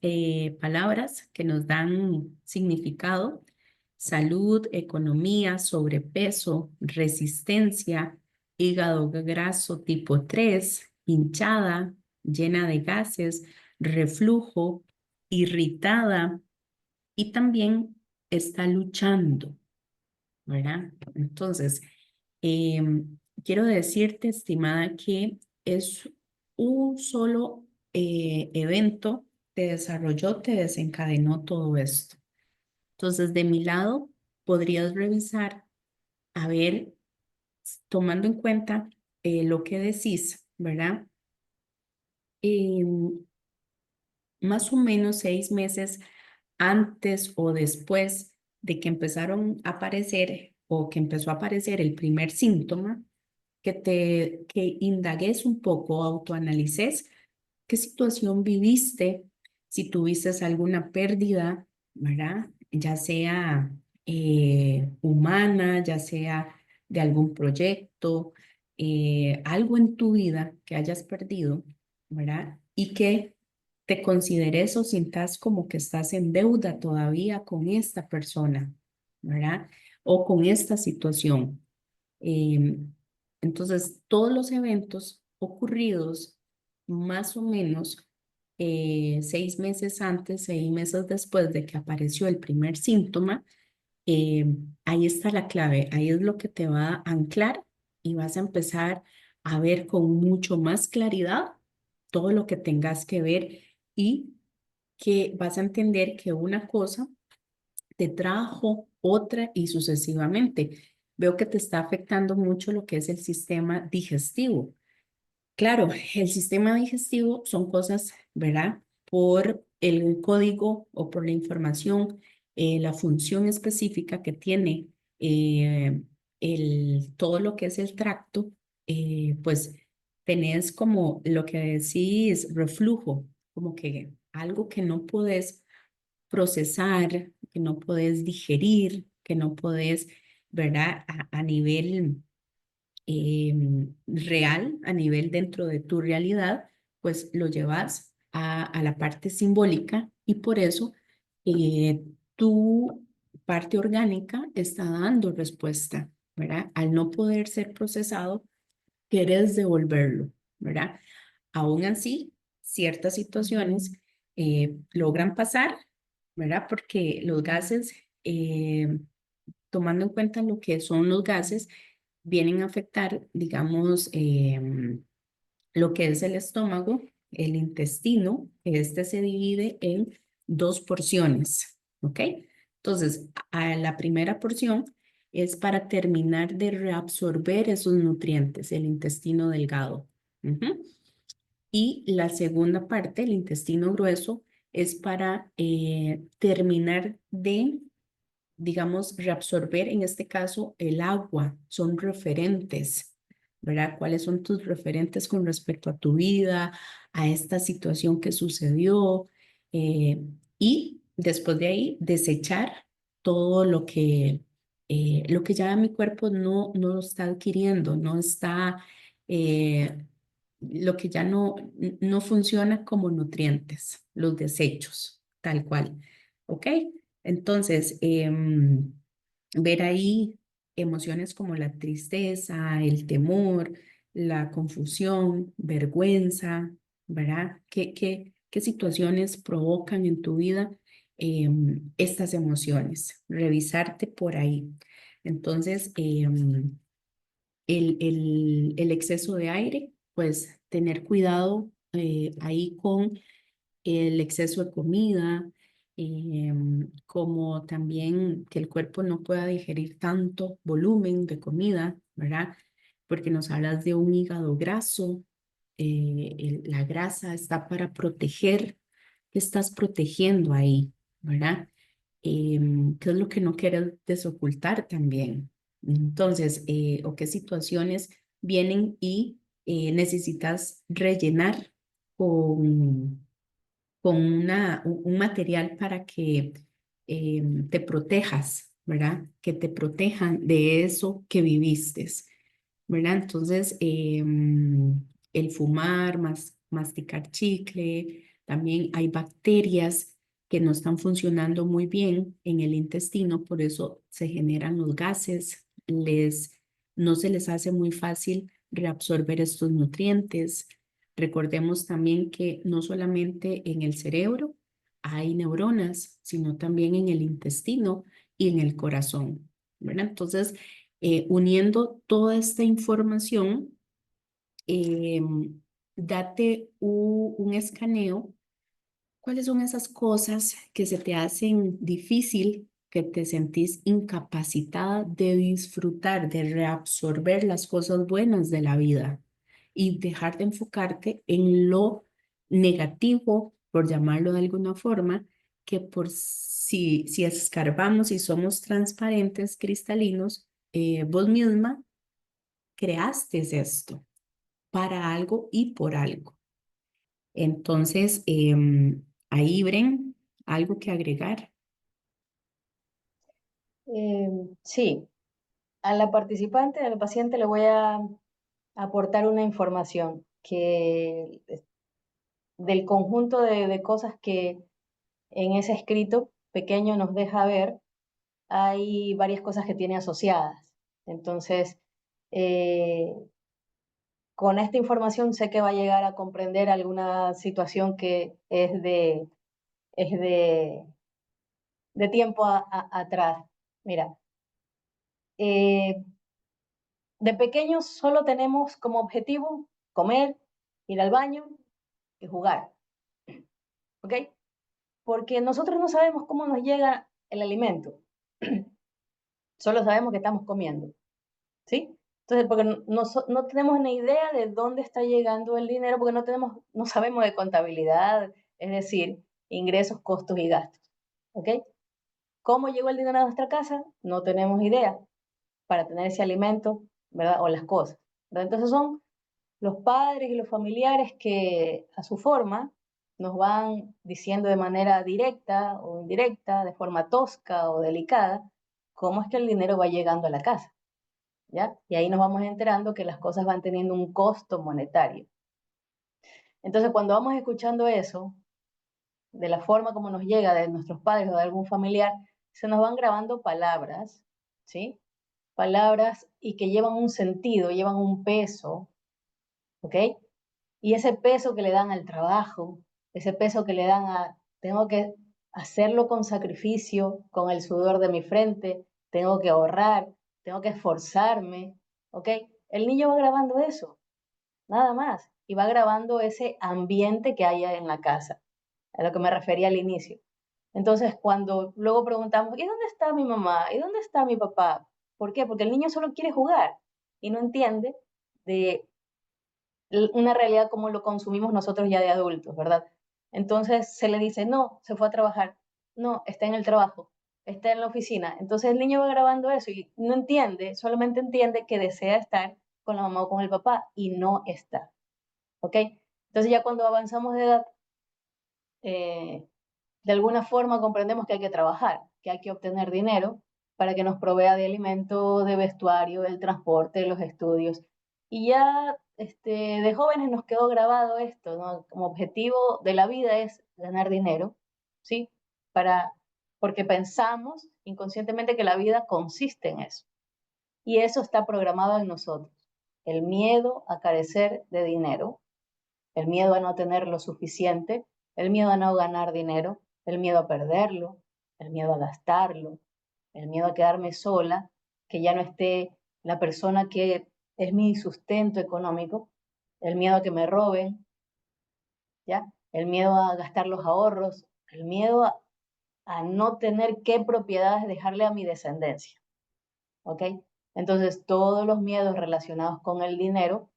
palabras que nos dan significado: salud, economía, sobrepeso, resistencia, hígado graso tipo 3, hinchada, llena de gases, reflujo, irritada y también está luchando, ¿verdad? Entonces, quiero decirte, estimada, que es un solo evento te desarrolló, te desencadenó todo esto. Entonces, de mi lado, podrías revisar, a ver, tomando en cuenta lo que decís, ¿verdad? Em, Más o menos 6 meses antes o después de que empezaron a aparecer o que empezó a aparecer el primer síntoma, que indagues un poco, autoanalices qué situación viviste, si tuviste alguna pérdida, ¿verdad? Ya sea humana, ya sea de algún proyecto, algo en tu vida que hayas perdido, ¿verdad? Y que te consideres o sientas como que estás en deuda todavía con esta persona, ¿verdad? O con esta situación. Em, entonces, todos los eventos ocurridos más o menos 6 meses antes, 6 meses después de que apareció el primer síntoma, ahí está la clave, ahí es lo que te va a anclar y vas a empezar a ver con mucho más claridad todo lo que tengas que ver y que vas a entender que una cosa te trajo otra y sucesivamente. Veo que te está afectando mucho lo que es el sistema digestivo. Claro, el sistema digestivo son cosas, ¿verdad? Por el código o por la información, la función específica que tiene todo lo que es el tracto, pues tenés como lo que decís reflujo, como que algo que no podés procesar, que no podés digerir, que no podés, ¿verdad? A nivel real, a nivel dentro de tu realidad, pues lo llevas a la parte simbólica y por eso eh, tu parte orgánica está dando respuesta, ¿verdad? Al no poder ser procesado, quieres devolverlo, ¿verdad? Aún así, ciertas situaciones logran pasar, ¿verdad? Porque los gases, tomando en cuenta lo que son los gases, vienen a afectar, digamos, lo que es el estómago, el intestino, que este se divide en dos porciones, ¿ok? Entonces, a la primera porción es para terminar de reabsorber esos nutrientes, el intestino delgado. Ujú. Y la segunda parte, el intestino grueso, es para terminar de, digamos, reabsorber, en este caso, el agua. Son referentes, ¿verdad? ¿Cuáles son tus referentes con respecto a tu vida, a esta situación que sucedió? Eh, y después de ahí, desechar todo lo que ya mi cuerpo no lo está adquiriendo, no está, lo que ya no funciona como nutrientes, los desechos, tal cual. ¿Ok? Entonces, ver ahí emociones como la tristeza, el temor, la confusión, vergüenza, ¿verdad? ¿Qué situaciones provocan en tu vida estas emociones? Revisarte por ahí. Entonces, el exceso de aire, pues tener cuidado ahí con el exceso de comida, como también que el cuerpo no pueda digerir tanto volumen de comida, ¿verdad? Porque nos hablas de un hígado graso, la grasa está para proteger, ¿qué estás protegiendo ahí, ¿verdad? ¿Qué es lo que no quieres desocultar también? Entonces, o qué situaciones vienen y necesitas rellenar con un material para que te protejas, ¿verdad? Que te protejan de eso que viviste, ¿verdad? Entonces, el fumar, masticar chicle, también hay bacterias que no están funcionando muy bien en el intestino, por eso se generan los gases, no se les hace muy fácil reabsorber estos nutrientes. Recordemos también que no solamente en el cerebro hay neuronas, sino también en el intestino y en el corazón, ¿verdad? Entonces, uniendo toda esta información, eh, date un escaneo. ¿Cuáles son esas cosas que se te hacen difícil, que te sentís incapacitada de disfrutar, de reabsorber las cosas buenas de la vida y dejar de enfocarte en lo negativo, por llamarlo de alguna forma, que si escarbamos y somos transparentes, cristalinos, vos misma creaste esto para algo y por algo. Entonces, ahí, Bren, algo que agregar.
Sí, a la participante, al paciente le voy a aportar una información que del conjunto de cosas que en ese escrito pequeño nos deja ver, hay varias cosas que tiene asociadas. Entonces, eh, con esta información sé que va a llegar a comprender alguna situación que es de tiempo atrás. Mira, eh, de pequeños solo tenemos como objetivo comer, ir al baño y jugar, ¿ok? Porque nosotros no sabemos cómo nos llega el alimento, solo sabemos que estamos comiendo, ¿sí? Entonces, porque no tenemos ni idea de dónde está llegando el dinero, porque no sabemos de contabilidad, es decir, ingresos, costos y gastos, ¿ok? ¿Cómo llegó el dinero a nuestra casa? No tenemos idea para tener ese alimento, ¿verdad? O las cosas, ¿verdad? Entonces son los padres y los familiares que a su forma nos van diciendo de manera directa o indirecta, de forma tosca o delicada, cómo es que el dinero va llegando a la casa, ¿ya? Y ahí nos vamos enterando que las cosas van teniendo un costo monetario. Entonces, cuando vamos escuchando eso, de la forma como nos llega de nuestros padres o de algún familiar, se nos van grabando palabras, ¿sí? Palabras y que llevan un sentido, llevan un peso, ¿ok? Y ese peso que le dan al trabajo, ese peso que le dan a, tengo que hacerlo con sacrificio, con el sudor de mi frente, tengo que ahorrar, tengo que esforzarme, ¿ok? El niño va grabando eso, nada más, y va grabando ese ambiente que haya en la casa, a lo que me refería al inicio. Entonces, cuando luego preguntamos, ¿y dónde está mi mamá? ¿Y dónde está mi papá? ¿Por qué? Porque el niño solo quiere jugar y no entiende de una realidad como lo consumimos nosotros ya de adultos, ¿verdad? Entonces se le dice, no, se fue a trabajar, no, está en el trabajo, está en la oficina. Entonces el niño va grabando eso y no entiende, solamente entiende que desea estar con la mamá o con el papá y no está, ¿ok? Entonces ya cuando avanzamos de edad, eh, de alguna forma comprendemos que hay que trabajar, que hay que obtener dinero para que nos provea de alimento, de vestuario, del transporte, de los estudios. Y ya de jóvenes nos quedó grabado esto, ¿no? Como objetivo de la vida es ganar dinero, ¿sí? Para, porque pensamos inconscientemente que la vida consiste en eso. Y eso está programado en nosotros. El miedo a carecer de dinero, el miedo a no tener lo suficiente, el miedo a no ganar dinero, el miedo a perderlo, el miedo a gastarlo, el miedo a quedarme sola, que ya no esté la persona que es mi sustento económico, el miedo a que me roben, ¿ya? El miedo a gastar los ahorros, el miedo a no tener qué propiedades dejarle a mi descendencia, ¿ok? Entonces, todos los miedos relacionados con el dinero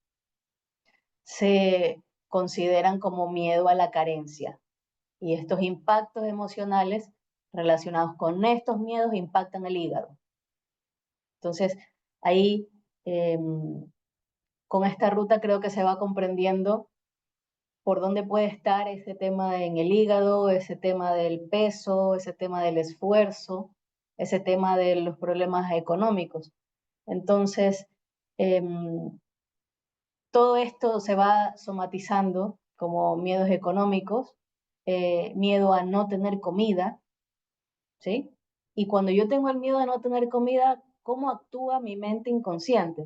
se consideran como miedo a la carencia. Y estos impactos emocionales relacionados con estos miedos impactan el hígado. Entonces, ahí eh, con esta ruta creo que se va comprendiendo por dónde puede estar ese tema en el hígado, ese tema del peso, ese tema del esfuerzo, ese tema de los problemas económicos. Entonces, todo esto se va somatizando como miedos económicos, miedo a no tener comida, ¿sí? Y cuando yo tengo el miedo a no tener comida, ¿cómo actúa mi mente inconsciente?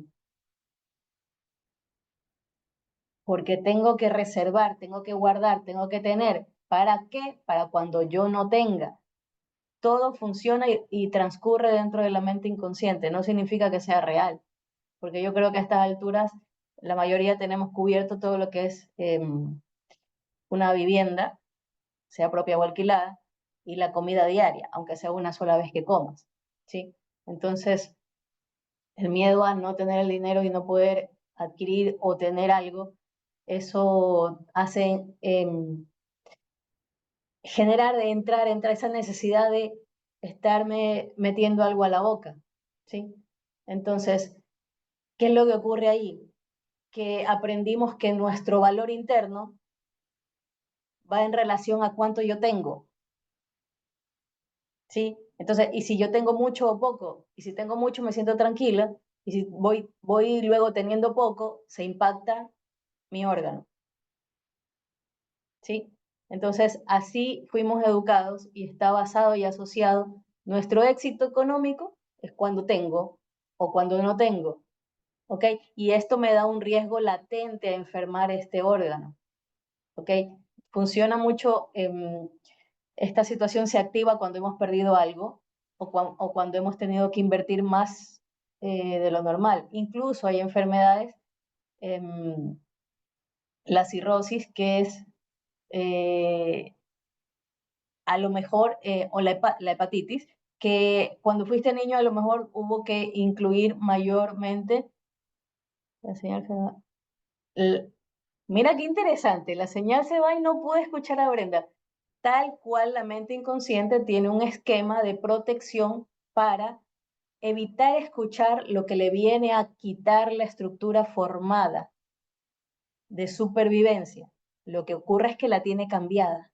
Porque tengo que reservar, tengo que guardar, tengo que tener. ¿Para qué? Para cuando yo no tenga. Todo funciona y transcurre dentro de la mente inconsciente, no significa que sea real, porque yo creo que a estas alturas la mayoría tenemos cubierto todo lo que es una vivienda, sea propia o alquilada, y la comida diaria, aunque sea una sola vez que comas, ¿sí? Entonces, el miedo a no tener el dinero y no poder adquirir o tener algo, eso hace generar, entrar esa necesidad de estarme metiendo algo a la boca, ¿sí? Entonces, ¿qué es lo que ocurre ahí? Que aprendimos que nuestro valor interno va en relación a cuánto yo tengo, ¿sí? Entonces, y si yo tengo mucho o poco, y si tengo mucho me siento tranquila, y si voy luego teniendo poco, se impacta mi órgano, ¿sí? Entonces, así fuimos educados y está basado y asociado. Nuestro éxito económico es cuando tengo o cuando no tengo, ¿ok? Y esto me da un riesgo latente a enfermar este órgano, ¿ok? Funciona mucho, esta situación se activa cuando hemos perdido algo o cuando hemos tenido que invertir más de lo normal. Incluso hay enfermedades, la cirrosis, que es a lo mejor, o la hepatitis, que cuando fuiste niño a lo mejor hubo que incluir mayormente la señal se va. Mira qué interesante, la señal se va y no pude escuchar a Brenda. Tal cual la mente inconsciente tiene un esquema de protección para evitar escuchar lo que le viene a quitar la estructura formada de supervivencia. Lo que ocurre es que la tiene cambiada.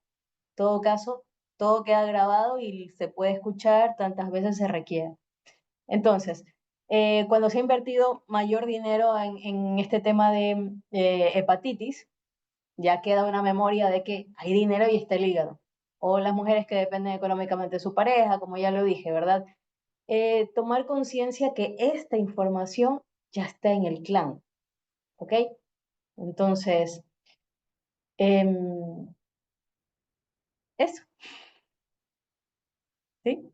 Todo caso, todo queda grabado y se puede escuchar tantas veces se requiera. Entonces, cuando se ha invertido mayor dinero en este tema de hepatitis, ya queda una memoria de que hay dinero y está el hígado. O las mujeres que dependen económicamente de su pareja, como ya lo dije, ¿verdad? Tomar conciencia que esta información ya está en el clan, ¿ok? Entonces, eso, ¿sí?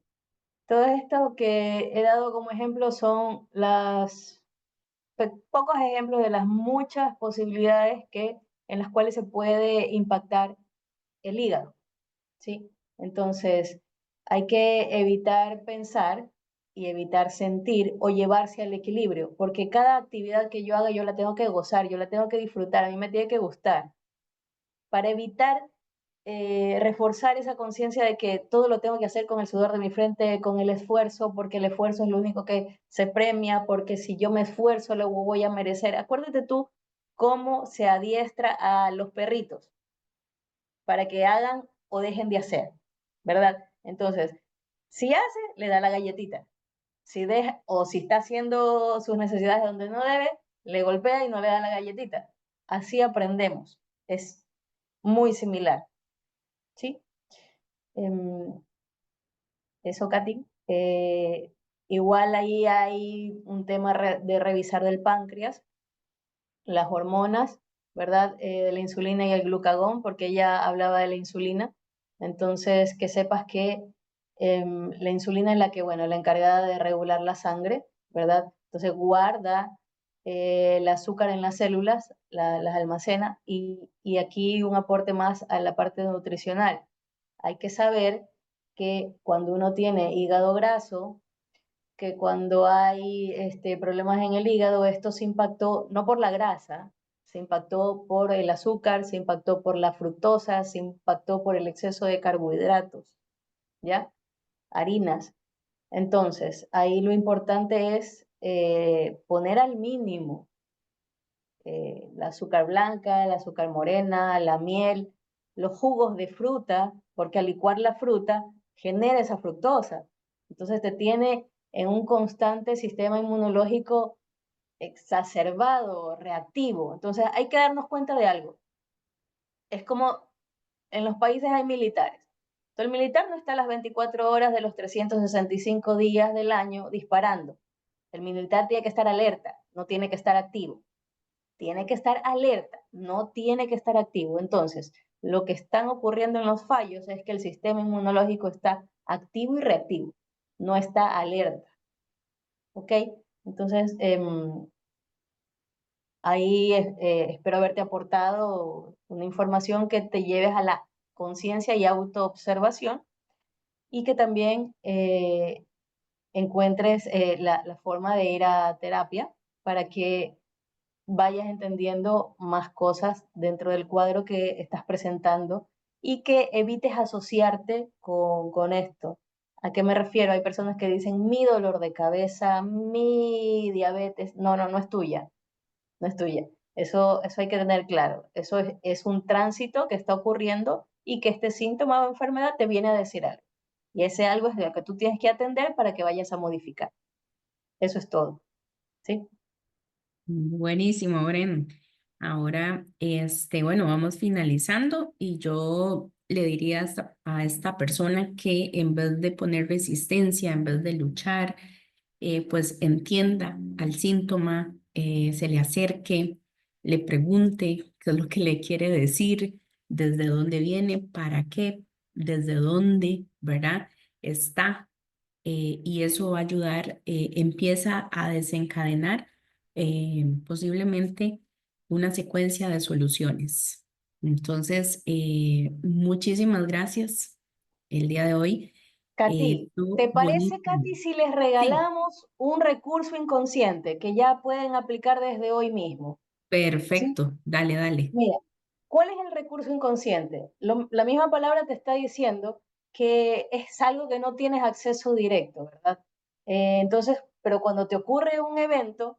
Todo esto que he dado como ejemplo son pocos ejemplos de las muchas posibilidades en las cuales se puede impactar el hígado, ¿sí? Entonces, hay que evitar pensar y evitar sentir o llevarse al equilibrio, porque cada actividad que yo haga yo la tengo que gozar, yo la tengo que disfrutar, a mí me tiene que gustar, para evitar reforzar esa conciencia de que todo lo tengo que hacer con el sudor de mi frente, con el esfuerzo, porque el esfuerzo es lo único que se premia, porque si yo me esfuerzo lo voy a merecer. Acuérdate tú cómo se adiestra a los perritos para que hagan o dejen de hacer, ¿verdad? Entonces, si hace, le da la galletita. Si deja, o si está haciendo sus necesidades donde no debe, le golpea y no le da la galletita. Así aprendemos. Es muy similar, ¿sí? Em, eso, Katy. Igual ahí hay un tema de revisar del páncreas, las hormonas, ¿verdad? De la insulina y el glucagón, porque ella hablaba de la insulina. Entonces, que sepas que la insulina es la que, bueno, la encargada de regular la sangre, ¿verdad? Entonces, guarda el azúcar en las células, las almacena, y aquí un aporte más a la parte nutricional. Hay que saber que cuando uno tiene hígado graso, que cuando hay problemas en el hígado, esto se impactó no por la grasa, se impactó por el azúcar, se impactó por la fructosa, se impactó por el exceso de carbohidratos, ¿ya? Harinas. Entonces, ahí lo importante es poner al mínimo la azúcar blanca, la azúcar morena, la miel, los jugos de fruta, porque al licuar la fruta genera esa fructosa, Entonces te tiene en un constante sistema inmunológico exacerbado, reactivo. Entonces hay que darnos cuenta de algo. Es como en los países hay militares. Entonces, el militar no está las 24 horas de los 365 días del año disparando. El militar tiene que estar alerta, no tiene que estar activo. Tiene que estar alerta, no tiene que estar activo. Entonces, lo que están ocurriendo en los fallos es que el sistema inmunológico está activo y reactivo, no está alerta. ¿Ok? Entonces, ahí espero haberte aportado una información que te lleves a la conciencia y autoobservación y que también encuentres la forma de ir a terapia para que vayas entendiendo más cosas dentro del cuadro que estás presentando y que evites asociarte con esto. ¿A qué me refiero? Hay personas que dicen mi dolor de cabeza, mi diabetes. No, no, no es tuya, no es tuya. Eso hay que tener claro. Eso es un tránsito que está ocurriendo y que este síntoma o enfermedad te viene a decir algo. Y ese algo es lo que tú tienes que atender para que vayas a modificar. Eso es todo. ¿Sí?
Buenísimo, Bren. Ahora, bueno, vamos finalizando y yo le diría a esta persona que en vez de poner resistencia, en vez de luchar, pues entienda al síntoma, se le acerque, le pregunte qué es lo que le quiere decir, desde dónde viene, para qué, desde dónde, ¿verdad? Está, y eso va a ayudar, empieza a desencadenar posiblemente una secuencia de soluciones. Entonces, muchísimas gracias el día de hoy.
Katy, ¿te
Estuvo
parece,
buenísimo.
Katy, si les
Sí,
regalamos un recurso inconsciente que ya pueden aplicar desde hoy mismo? ¿Sí?
perfecto. Dale, dale.
Mira, ¿cuál es el recurso inconsciente? La misma palabra te está diciendo que es algo que no tienes acceso directo, ¿verdad? Entonces, pero cuando te ocurre un evento,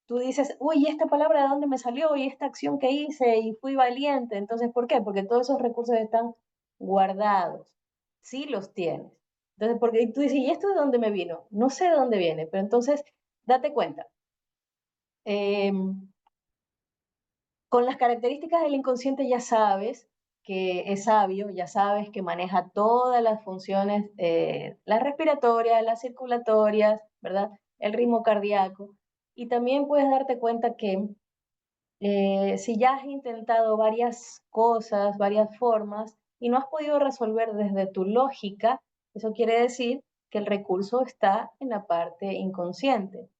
tú dices, uy, ¿esta palabra de dónde me salió? Y esta acción que hice y fui valiente. Entonces, ¿por qué? Porque todos esos recursos están guardados. Sí los tienes. Entonces, porque tú dices, ¿y esto de dónde me vino? No sé de dónde viene, pero entonces, date cuenta. Eh, con las características del inconsciente ya sabes que es sabio, ya sabes que maneja todas las funciones, las respiratorias, las circulatorias, ¿verdad? El ritmo cardíaco. Y también puedes darte cuenta que si ya has intentado varias cosas, varias formas, y no has podido resolver desde tu lógica, eso quiere decir que el recurso está en la parte inconsciente.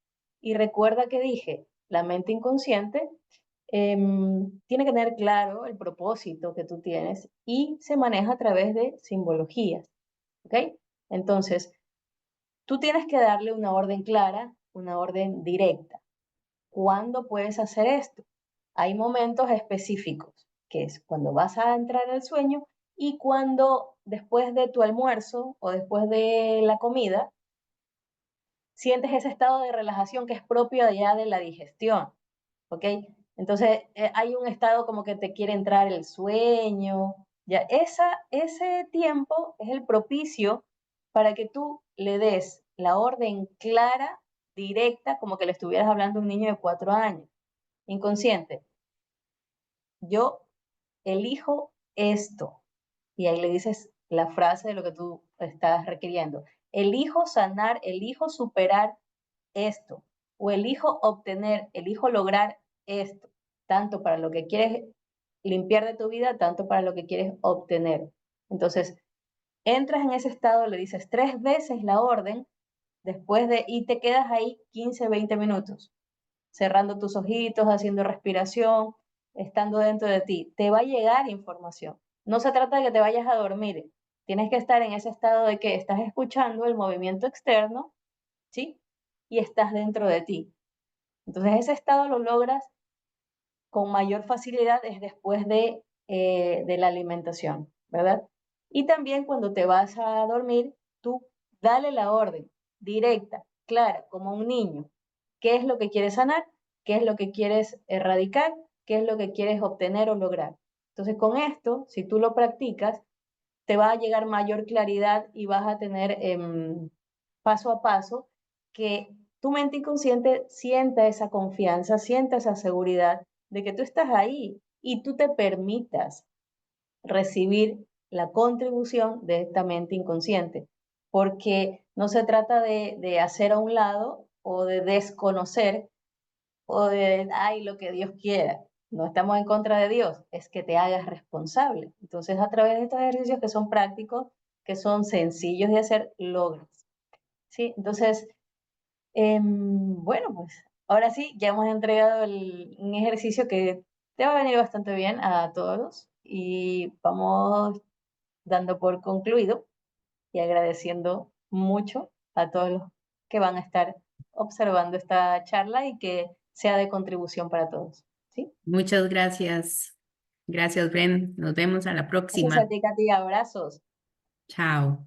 Y recuerda que dije, la mente inconsciente tiene que tener claro el propósito que tú tienes y se maneja a través de simbologías. ¿Ok? Entonces, tú tienes que darle una orden clara, una orden directa. ¿Cuándo puedes hacer esto? Hay momentos específicos, que es cuando vas a entrar al sueño y cuando después de tu almuerzo o después de la comida, sientes ese estado de relajación que es propio ya de la digestión, ¿ok? Entonces hay un estado como que te quiere entrar el sueño, ya ese tiempo es el propicio para que tú le des la orden clara, directa, como que le estuvieras hablando a un niño de 4 años, inconsciente. Yo elijo esto. Y ahí le dices la frase de lo que tú estás requiriendo. Elijo sanar, elijo superar esto. O elijo obtener, elijo lograr esto. Tanto para lo que quieres limpiar de tu vida, tanto para lo que quieres obtener. Entonces, entras en ese estado, le dices 3 veces la orden, y te quedas ahí 15, 20 minutos cerrando tus ojitos, haciendo respiración, estando dentro de ti. Te va a llegar información. No se trata de que te vayas a dormir. Tienes que estar en ese estado de que estás escuchando el movimiento externo, ¿sí? Y estás dentro de ti. Entonces ese estado lo logras con mayor facilidad es después de la alimentación, ¿verdad? Y también cuando te vas a dormir, tú dale la orden directa, clara, como un niño. ¿Qué es lo que quieres sanar? ¿Qué es lo que quieres erradicar? ¿Qué es lo que quieres obtener o lograr? Entonces, con esto, si tú lo practicas, te va a llegar mayor claridad y vas a tener paso a paso, que tu mente inconsciente sienta esa confianza, sienta esa seguridad de que tú estás ahí y tú te permitas recibir la contribución de esta mente inconsciente, porque no se trata de hacer a un lado o de desconocer o de, ay, lo que Dios quiera. No estamos en contra de Dios, es que te hagas responsable. Entonces, a través de estos ejercicios que son prácticos, que son sencillos de hacer, logras. ¿Sí? Entonces, bueno, pues ahora sí, ya hemos entregado un ejercicio que te va a venir bastante bien a todos y vamos dando por concluido y agradeciendo mucho a todos los que van a estar observando esta charla y que sea de contribución para todos. ¿Sí?
Muchas gracias. Gracias, Bren. Nos vemos a la
Gracias a
próxima.
ti, Katy. Abrazos.
Chao.